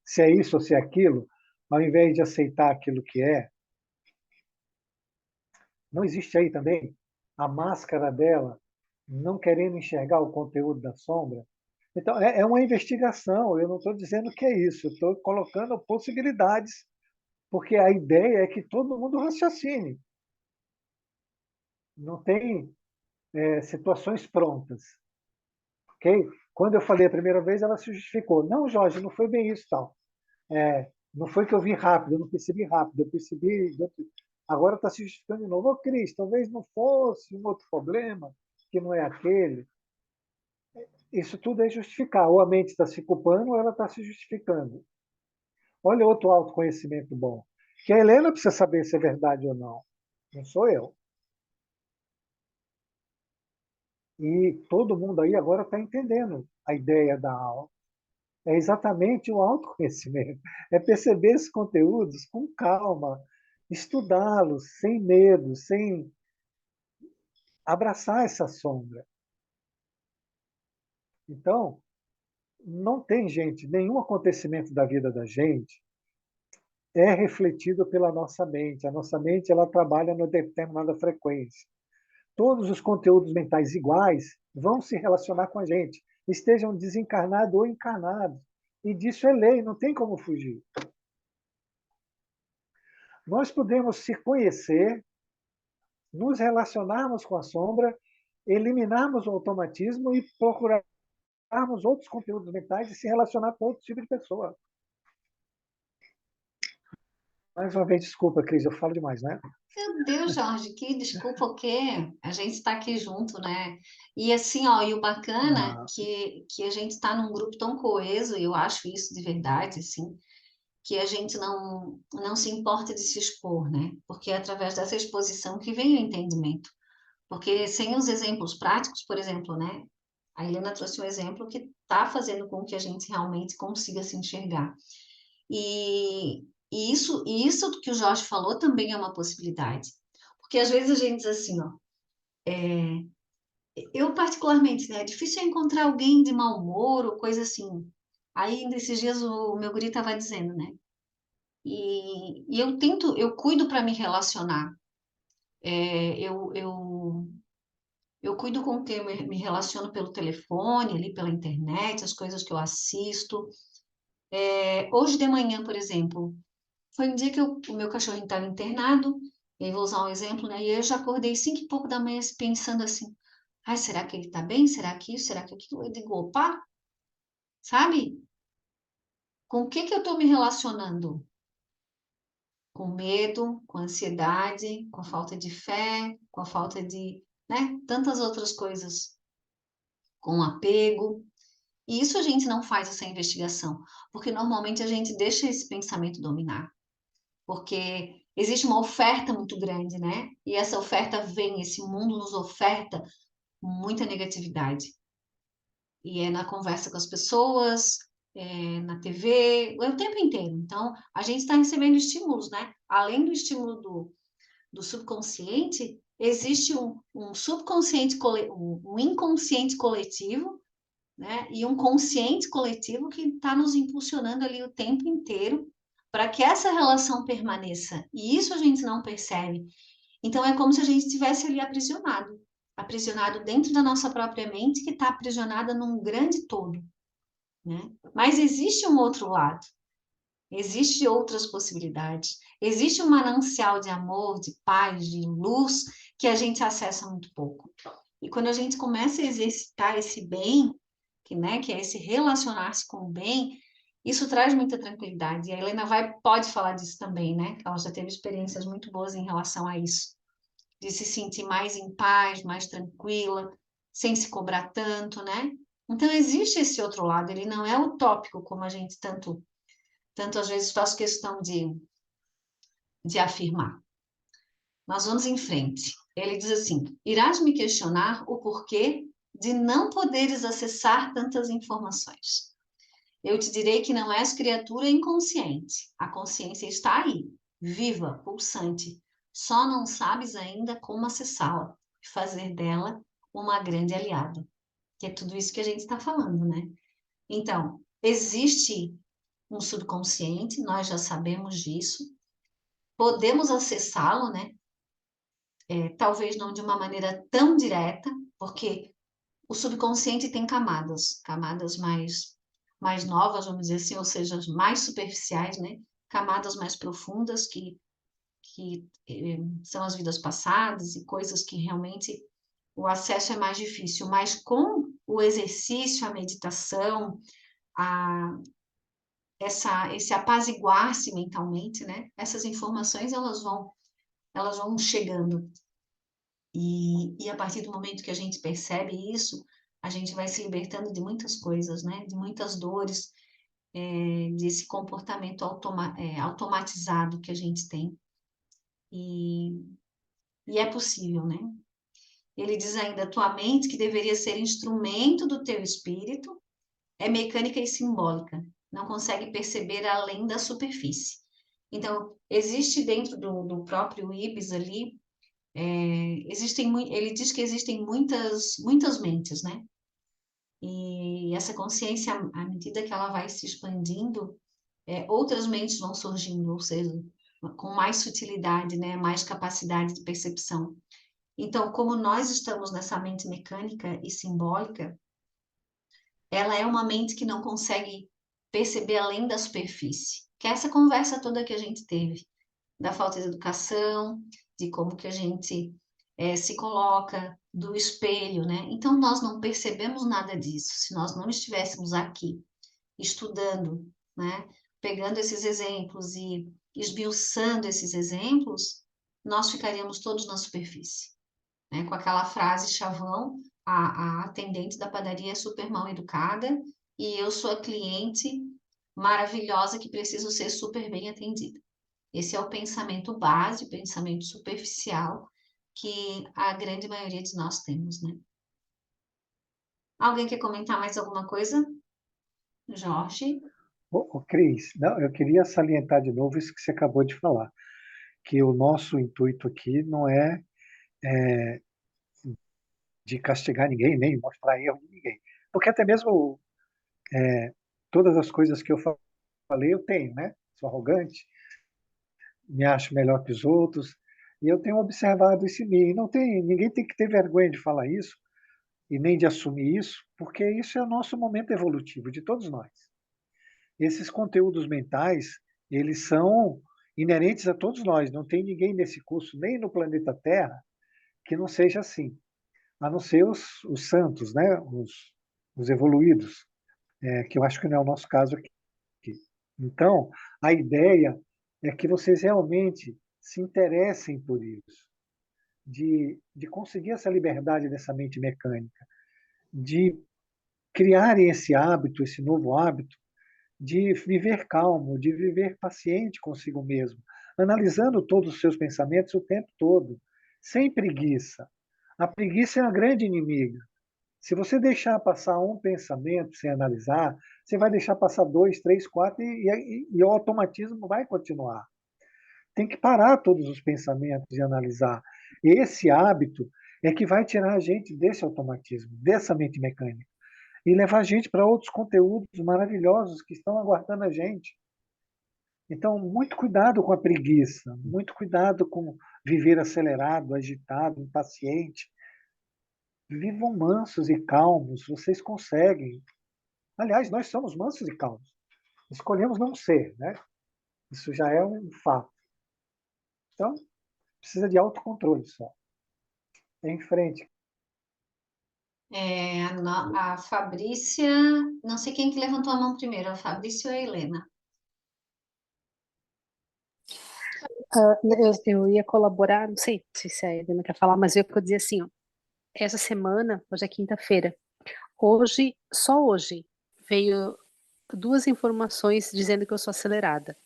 Se é isso ou se é aquilo, ao invés de aceitar aquilo que é, não existe aí também a máscara dela não querendo enxergar o conteúdo da sombra? Então, é uma investigação, eu não estou dizendo que é isso, eu estou colocando possibilidades, porque a ideia é que todo mundo raciocine. Não tem situações prontas, ok? Quando eu falei a primeira vez, ela se justificou. Não, Jorge, não foi bem isso, tal. Não foi que eu vi rápido, eu não percebi rápido, eu percebi. Agora está se justificando de novo. Ô, Cris, talvez não fosse um outro problema, que não é aquele. Isso tudo é justificar. Ou a mente está se culpando, ou ela está se justificando. Olha outro autoconhecimento bom. Que a Helena precisa saber se é verdade ou não. Não sou eu. E todo mundo aí agora está entendendo a ideia da aula. É exatamente o autoconhecimento. É perceber esses conteúdos com calma, estudá-los sem medo, sem abraçar essa sombra. Então, não tem, gente, nenhum acontecimento da vida da gente é refletido pela nossa mente. A nossa mente ela trabalha numa determinada frequência. Todos os conteúdos mentais iguais vão se relacionar com a gente, estejam desencarnados ou encarnados. E disso é lei, não tem como fugir. Nós podemos se conhecer, nos relacionarmos com a sombra, eliminarmos o automatismo e procurarmos outros conteúdos mentais e se relacionar com outro tipo de pessoa. Mais uma vez, desculpa, Cris, eu falo demais, né? Meu Deus, Jorge, que desculpa o quê? A gente está aqui junto, né? E assim, ó, e o bacana Ah, que a gente está num grupo tão coeso, e eu acho isso de verdade, assim, que a gente não se importa de se expor, né? Porque é através dessa exposição que vem o entendimento. Porque sem os exemplos práticos, por exemplo, né? A Helena trouxe um exemplo que está fazendo com que a gente realmente consiga se enxergar. E, e isso que o Jorge falou também é uma possibilidade. Porque às vezes a gente diz assim, ó, eu particularmente, né, é difícil encontrar alguém de mau humor ou coisa assim. Aí, nesses dias, o meu guri estava dizendo, né? E eu cuido para me relacionar. É, eu cuido com quem eu me relaciono pelo telefone, ali pela internet, as coisas que eu assisto. Hoje de manhã, por exemplo, foi um dia que o meu cachorrinho estava internado, e aí vou usar um exemplo, né? E eu já acordei 5 e pouco da manhã pensando assim, ai, será que ele tá bem? Será que isso? Será que aquilo? Eu digo, opa, sabe? Com o que eu tô me relacionando? Com medo, com ansiedade, com a falta de fé, com a falta de, né? Tantas outras coisas, com apego. E isso a gente não faz essa investigação, porque normalmente a gente deixa esse pensamento dominar. Porque existe uma oferta muito grande, né? E essa oferta vem, esse mundo nos oferta muita negatividade. E é na conversa com as pessoas, na TV, é o tempo inteiro. Então, a gente está recebendo estímulos, né? Além do estímulo do subconsciente, existe um subconsciente, um inconsciente coletivo, né? E um consciente coletivo que está nos impulsionando ali o tempo inteiro para que essa relação permaneça. E isso a gente não percebe. Então é como se a gente estivesse ali aprisionado, aprisionado dentro da nossa própria mente, que está aprisionada num grande todo, né? Mas existe um outro lado. Existem outras possibilidades. Existe um manancial de amor, de paz, de luz que a gente acessa muito pouco. E quando a gente começa a exercitar esse bem, que é esse relacionar-se com o bem, isso traz muita tranquilidade. E a Helena pode falar disso também, né? Ela já teve experiências muito boas em relação a isso, de se sentir mais em paz, mais tranquila, sem se cobrar tanto, né? Então existe esse outro lado, ele não é utópico como a gente tanto às vezes faz questão de afirmar. Nós vamos em frente. Ele diz assim: irás me questionar o porquê de não poderes acessar tantas informações. Eu te direi que não és criatura inconsciente. A consciência está aí, viva, pulsante. Só não sabes ainda como acessá-la e fazer dela uma grande aliada. que é tudo isso que a gente está falando, né? Então, existe um subconsciente, nós já sabemos disso, podemos acessá-lo, né? Talvez não de uma maneira tão direta, porque o subconsciente tem camadas mais novas, vamos dizer assim, ou seja, mais superficiais, né? Camadas mais profundas que são as vidas passadas e coisas que realmente o acesso é mais difícil, mas com o exercício, a meditação, esse apaziguar-se mentalmente, né? Essas informações elas vão chegando. E a partir do momento que a gente percebe isso, a gente vai se libertando de muitas coisas, né? De muitas dores, desse comportamento automatizado que a gente tem. E é possível, né? Ele diz ainda, tua mente, que deveria ser instrumento do teu espírito, é mecânica e simbólica, não consegue perceber além da superfície. Então, existe dentro do próprio Ibis ali, ele diz que existem muitas mentes, né? E essa consciência, à medida que ela vai se expandindo, outras mentes vão surgindo, ou seja, com mais sutilidade, né? Mais capacidade de percepção. Então, como nós estamos nessa mente mecânica e simbólica, ela é uma mente que não consegue perceber além da superfície. Que é essa conversa toda que a gente teve, da falta de educação, de como que a gente se coloca, do espelho, né? Então, nós não percebemos nada disso. Se nós não estivéssemos aqui, estudando, né? Pegando esses exemplos e esmiuçando esses exemplos, nós ficaríamos todos na superfície, né? Com aquela frase chavão, a atendente da padaria é super mal educada e eu sou a cliente maravilhosa que preciso ser super bem atendida. Esse é o pensamento base, o pensamento superficial que a grande maioria de nós temos, né? Alguém quer comentar mais alguma coisa? Jorge? Cris, não, eu queria salientar de novo isso que você acabou de falar, que o nosso intuito aqui não é de castigar ninguém, nem mostrar erro de ninguém. Porque até mesmo todas as coisas que eu falei, eu tenho, né? Sou arrogante, me acho melhor que os outros, e eu tenho observado isso em mim. Ninguém tem que ter vergonha de falar isso, e nem de assumir isso, porque isso é o nosso momento evolutivo, de todos nós. Esses conteúdos mentais, eles são inerentes a todos nós. Não tem ninguém nesse curso, nem no planeta Terra, que não seja assim. A não ser os santos, né? Os evoluídos, que eu acho que não é o nosso caso aqui. Então, a ideia é que vocês realmente se interessem por isso, de conseguir essa liberdade dessa mente mecânica, de criarem esse hábito, esse novo hábito, de viver calmo, de viver paciente consigo mesmo, analisando todos os seus pensamentos o tempo todo, sem preguiça. A preguiça é a grande inimiga. Se você deixar passar um pensamento sem analisar, você vai deixar passar dois, três, quatro e o automatismo vai continuar. Tem que parar todos os pensamentos e analisar. Esse hábito é que vai tirar a gente desse automatismo, dessa mente mecânica, e levar a gente para outros conteúdos maravilhosos que estão aguardando a gente. Então, muito cuidado com a preguiça, muito cuidado com viver acelerado, agitado, impaciente. Vivam mansos e calmos, vocês conseguem. Aliás, nós somos mansos e calmos. Escolhemos não ser, né? Isso já é um fato. Então, precisa de autocontrole só. Em frente. A Fabrícia, não sei quem que levantou a mão primeiro, a Fabrícia ou a Helena? Eu ia colaborar, não sei se a Helena quer falar, mas eu ia dizer assim, ó, essa semana, hoje é quinta-feira, só hoje, veio duas informações dizendo que eu sou acelerada.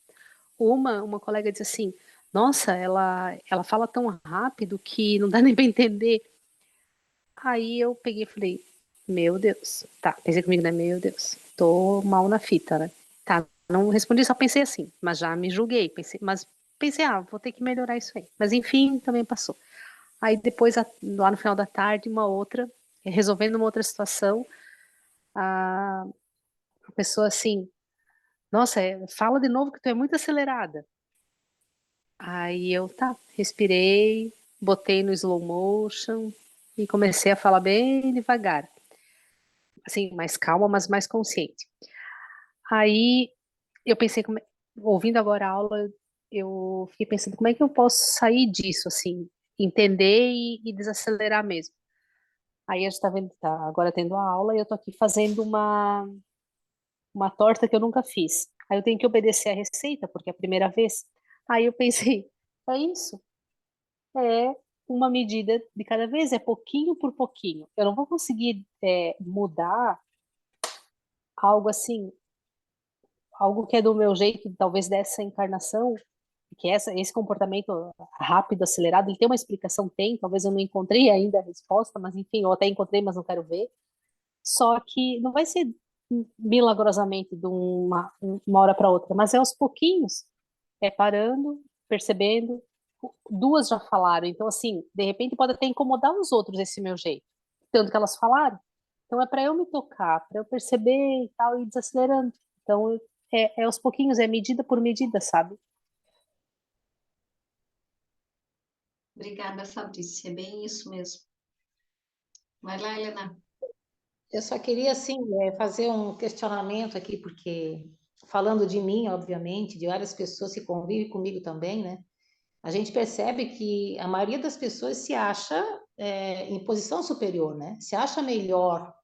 Uma colega disse assim, nossa, ela fala tão rápido que não dá nem para entender. Aí eu peguei e falei, meu Deus, tá, pensei comigo, né, meu Deus, tô mal na fita, né? Tá, não respondi, só pensei assim, mas já me julguei, pensei, vou ter que melhorar isso aí. Mas enfim, também passou. Aí depois, lá no final da tarde, uma outra resolvendo uma outra situação, a pessoa assim, nossa, fala de novo que tu é muito acelerada. Aí eu, tá, respirei, botei no slow motion e comecei a falar bem devagar. Assim, mais calma, mas mais consciente. Aí eu pensei, ouvindo agora a aula, eu fiquei pensando como é que eu posso sair disso, assim, entender e desacelerar mesmo. Aí a gente tá vendo, tá agora tendo a aula e eu tô aqui fazendo uma torta que eu nunca fiz. Aí eu tenho que obedecer a receita, porque é a primeira vez. Aí eu pensei, é isso, é uma medida de cada vez, é pouquinho por pouquinho. Eu não vou conseguir mudar algo assim, algo que é do meu jeito, talvez dessa encarnação, que esse comportamento rápido, acelerado, ele tem uma explicação, tem, talvez eu não encontrei ainda a resposta, mas enfim, eu até encontrei, mas não quero ver. Só que não vai ser milagrosamente de uma hora para outra, mas é aos pouquinhos, é parando, percebendo. Duas já falaram, então assim, de repente pode até incomodar os outros esse meu jeito, tanto que elas falaram. Então é para eu me tocar, para eu perceber e tal, e desacelerando. Então é aos pouquinhos, é medida por medida, sabe? Obrigada, Fabrícia. É bem isso mesmo. Vai lá, Helena. Eu só queria, assim, fazer um questionamento aqui, porque falando de mim, obviamente, de várias pessoas que convivem comigo também, né? A gente percebe que a maioria das pessoas se acha em posição superior, né? Se acha melhor.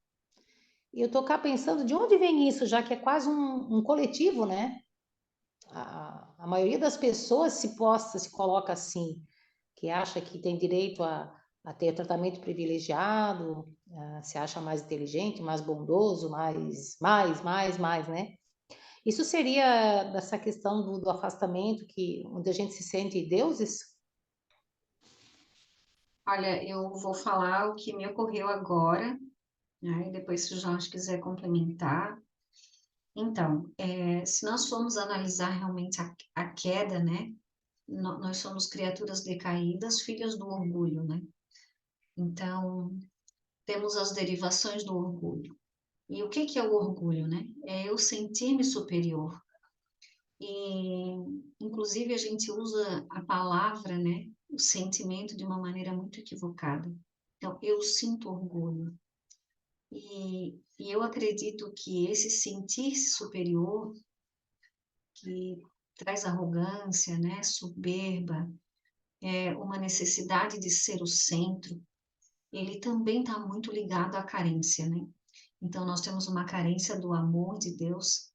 E eu tô cá pensando de onde vem isso, já que é quase um coletivo, né? A maioria das pessoas se posta, se coloca assim, que acha que tem direito a ter tratamento privilegiado, se acha mais inteligente, mais bondoso, mais, né? Isso seria dessa questão do afastamento, onde a gente se sente deuses? Olha, eu vou falar o que me ocorreu agora, né? Depois, se o Jorge quiser complementar. Então, se nós formos analisar realmente a queda, né? Nós somos criaturas decaídas, filhas do orgulho, né? Então, temos as derivações do orgulho. E o que é o orgulho, né? É eu sentir-me superior. E, inclusive, a gente usa a palavra, né? O sentimento de uma maneira muito equivocada. Então, eu sinto orgulho. E eu acredito que esse sentir-se superior, que traz arrogância, né? Soberba, uma necessidade de ser o centro, ele também está muito ligado à carência, né? Então, nós temos uma carência do amor de Deus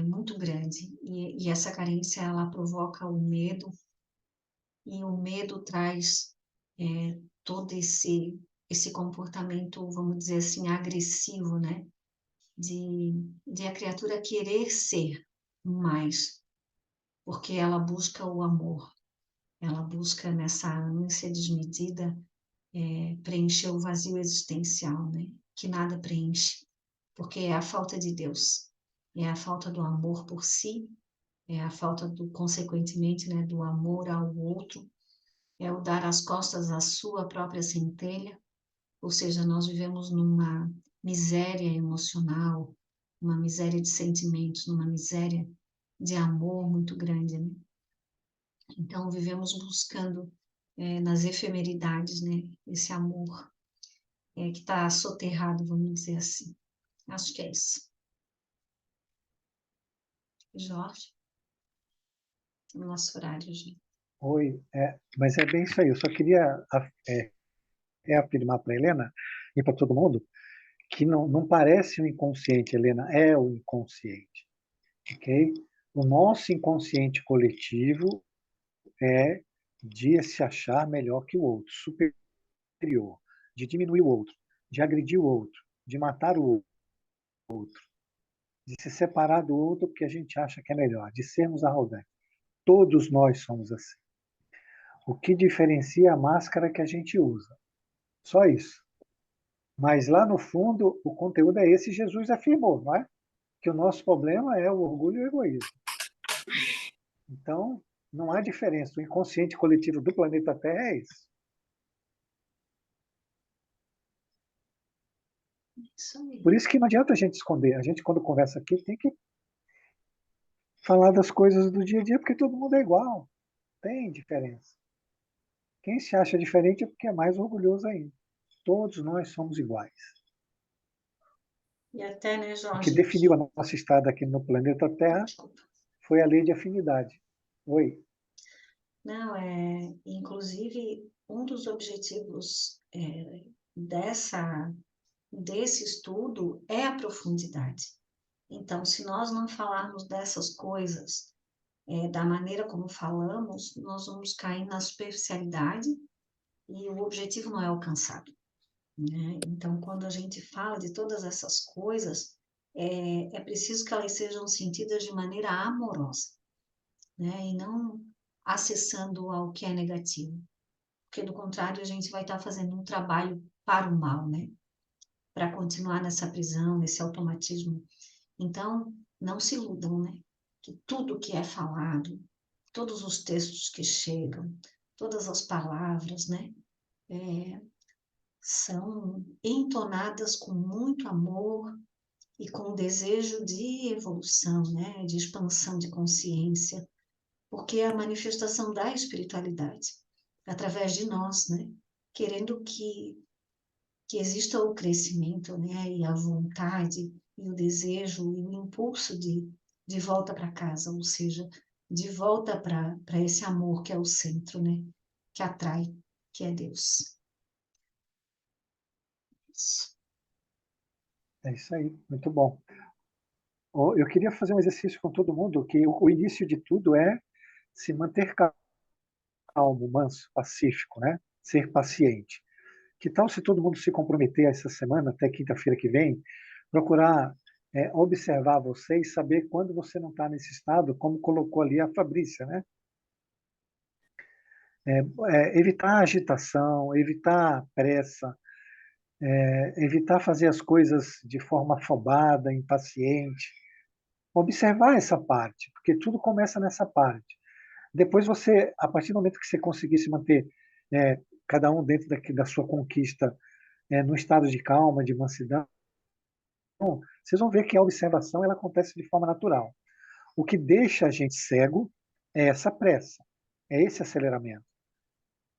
muito grande. E essa carência, ela provoca o medo, e o medo traz todo esse comportamento, vamos dizer assim, agressivo, né? De a criatura querer ser mais, porque ela busca o amor, ela busca nessa ânsia desmedida preencher o vazio existencial, né? Que nada preenche, porque é a falta de Deus, é a falta do amor por si, é a falta do, consequentemente, né, do amor ao outro, é o dar as costas à sua própria centelha, ou seja, nós vivemos numa miséria emocional, uma miséria de sentimentos, numa miséria de amor muito grande, né? Então, vivemos buscando nas efemeridades, né, esse amor que está soterrado, vamos dizer assim. Acho que é isso. Jorge, no nosso horário, gente. Oi, mas é bem isso aí. Eu só queria reafirmar para a Helena e para todo mundo que não parece o inconsciente, Helena, é o inconsciente, ok? O nosso inconsciente coletivo é de se achar melhor que o outro, superior, de diminuir o outro, de agredir o outro, de matar o outro, de se separar do outro porque a gente acha que é melhor, de sermos arrogantes. Todos nós somos assim. O que diferencia a máscara que a gente usa. Só isso. Mas lá no fundo, o conteúdo é esse, Jesus afirmou, não é? Que o nosso problema é o orgulho e o egoísmo. Então, não há diferença. O inconsciente coletivo do planeta Terra é isso. Isso aí. Por isso que não adianta a gente esconder. A gente, quando conversa aqui, tem que falar das coisas do dia a dia, porque todo mundo é igual. Tem diferença. Quem se acha diferente é porque é mais orgulhoso ainda. Todos nós somos iguais. E até, né, O que Jorge? definiu a nossa estada aqui no planeta Terra Desculpa. foi a lei de afinidade. Oi. Não, inclusive, um dos objetivos desse estudo é a profundidade. Então, se nós não falarmos dessas coisas da maneira como falamos, nós vamos cair na superficialidade e o objetivo não é alcançado, né? Então, quando a gente fala de todas essas coisas, é preciso que elas sejam sentidas de maneira amorosa, né? E não acessando ao que é negativo, porque do contrário a gente vai estar fazendo um trabalho para o mal, né? Para continuar nessa prisão, nesse automatismo. Então, não se iludam, né? Que tudo que é falado, todos os textos que chegam, todas as palavras, né? São entonadas com muito amor e com desejo de evolução, né? De expansão de consciência, porque é a manifestação da espiritualidade, através de nós, né? Querendo que exista o crescimento, né? E a vontade, e o desejo, e o impulso de volta para casa, ou seja, de volta para esse amor que é o centro, né? Que atrai, que é Deus. Isso. É isso aí. Muito bom. Eu queria fazer um exercício com todo mundo, que o início de tudo é se manter calmo, manso, pacífico, né? Ser paciente. Que tal se todo mundo se comprometer essa semana, até quinta-feira que vem, procurar observar você e saber quando você não está nesse estado, como colocou ali a Fabrícia, né? Evitar agitação, evitar pressa, evitar fazer as coisas de forma afobada, impaciente. Observar essa parte, porque tudo começa nessa parte. Depois você, a partir do momento que você conseguir se manter, cada um dentro da sua conquista, no estado de calma, de mansidão, vocês vão ver que a observação ela acontece de forma natural. O que deixa a gente cego é essa pressa, é esse aceleramento.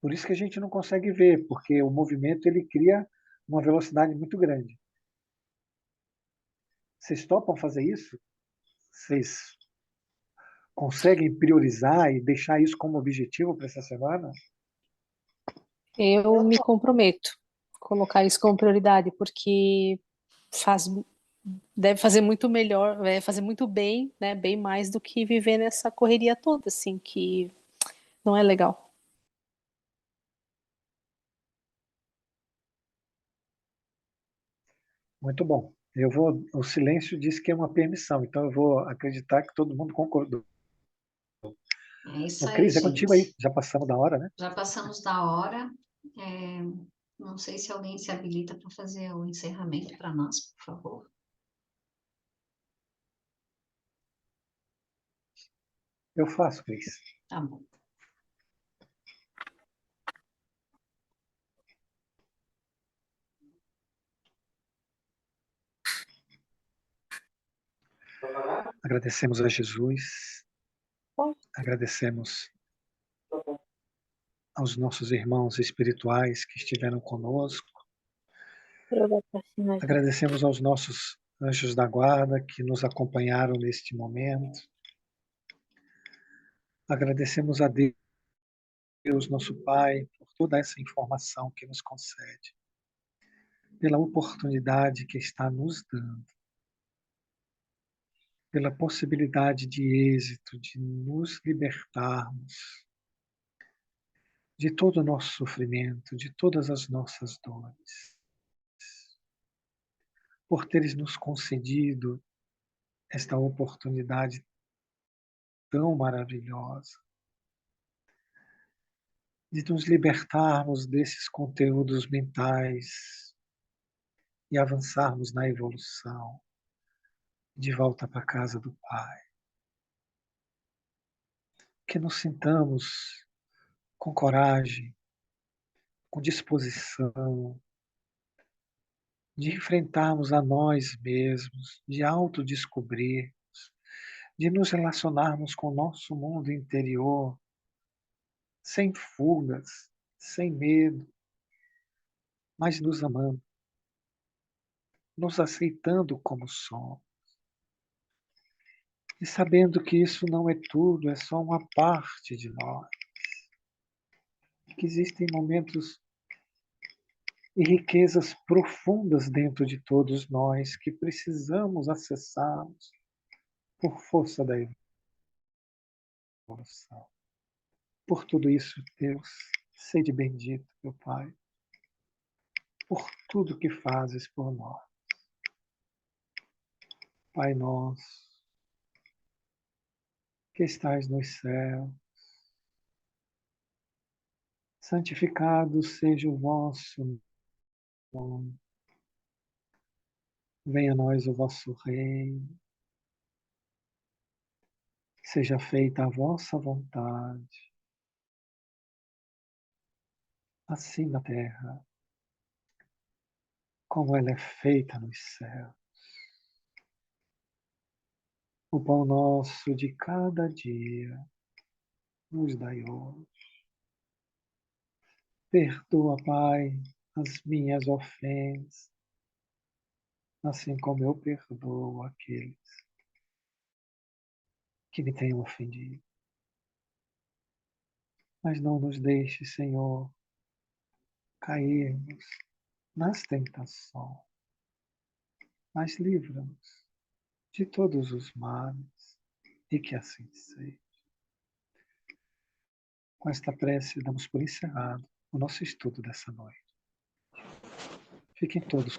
Por isso que a gente não consegue ver, porque o movimento ele cria uma velocidade muito grande. Vocês topam fazer isso? Vocês conseguem priorizar e deixar isso como objetivo para essa semana? Eu me comprometo a colocar isso como prioridade, porque faz, deve fazer muito melhor, vai fazer muito bem, né? Bem mais do que viver nessa correria toda, assim, que não é legal. Muito bom. O silêncio diz que é uma permissão, então eu vou acreditar que todo mundo concordou. É isso Ô, aí, Cris, é contigo aí. gente. Já passamos da hora, né? Já passamos da hora. É, não sei se alguém se habilita para fazer o encerramento para nós, por favor. Eu faço, Cris. Tá bom. Agradecemos a Jesus, agradecemos aos nossos irmãos espirituais que estiveram conosco, agradecemos aos nossos anjos da guarda que nos acompanharam neste momento, agradecemos a Deus, nosso Pai, por toda essa informação que nos concede, pela oportunidade que está nos dando, pela possibilidade de êxito, de nos libertarmos de todo o nosso sofrimento, de todas as nossas dores, por teres nos concedido esta oportunidade tão maravilhosa de nos libertarmos desses conteúdos mentais e avançarmos na evolução de volta para a casa do Pai. Que nos sintamos com coragem, com disposição, de enfrentarmos a nós mesmos, de autodescobrirmos, de nos relacionarmos com o nosso mundo interior, sem fugas, sem medo, mas nos amando, nos aceitando como somos. E sabendo que isso não é tudo, é só uma parte de nós. Que existem momentos e riquezas profundas dentro de todos nós que precisamos acessá-los por força da evolução. Por tudo isso, Deus, sede bendito, meu Pai, por tudo que fazes por nós. Pai nosso, que estais nos céus, santificado seja o vosso nome. Venha a nós o vosso reino. Seja feita a vossa vontade, assim na terra, como ela é feita nos céus. O pão nosso de cada dia nos dai hoje. Perdoa, Pai, as minhas ofensas, assim como eu perdoo aqueles que me tenham ofendido. Mas não nos deixe, Senhor, cairmos nas tentações, mas livra-nos de todos os males, e que assim seja. Com esta prece, damos por encerrado o nosso estudo dessa noite. Fiquem todos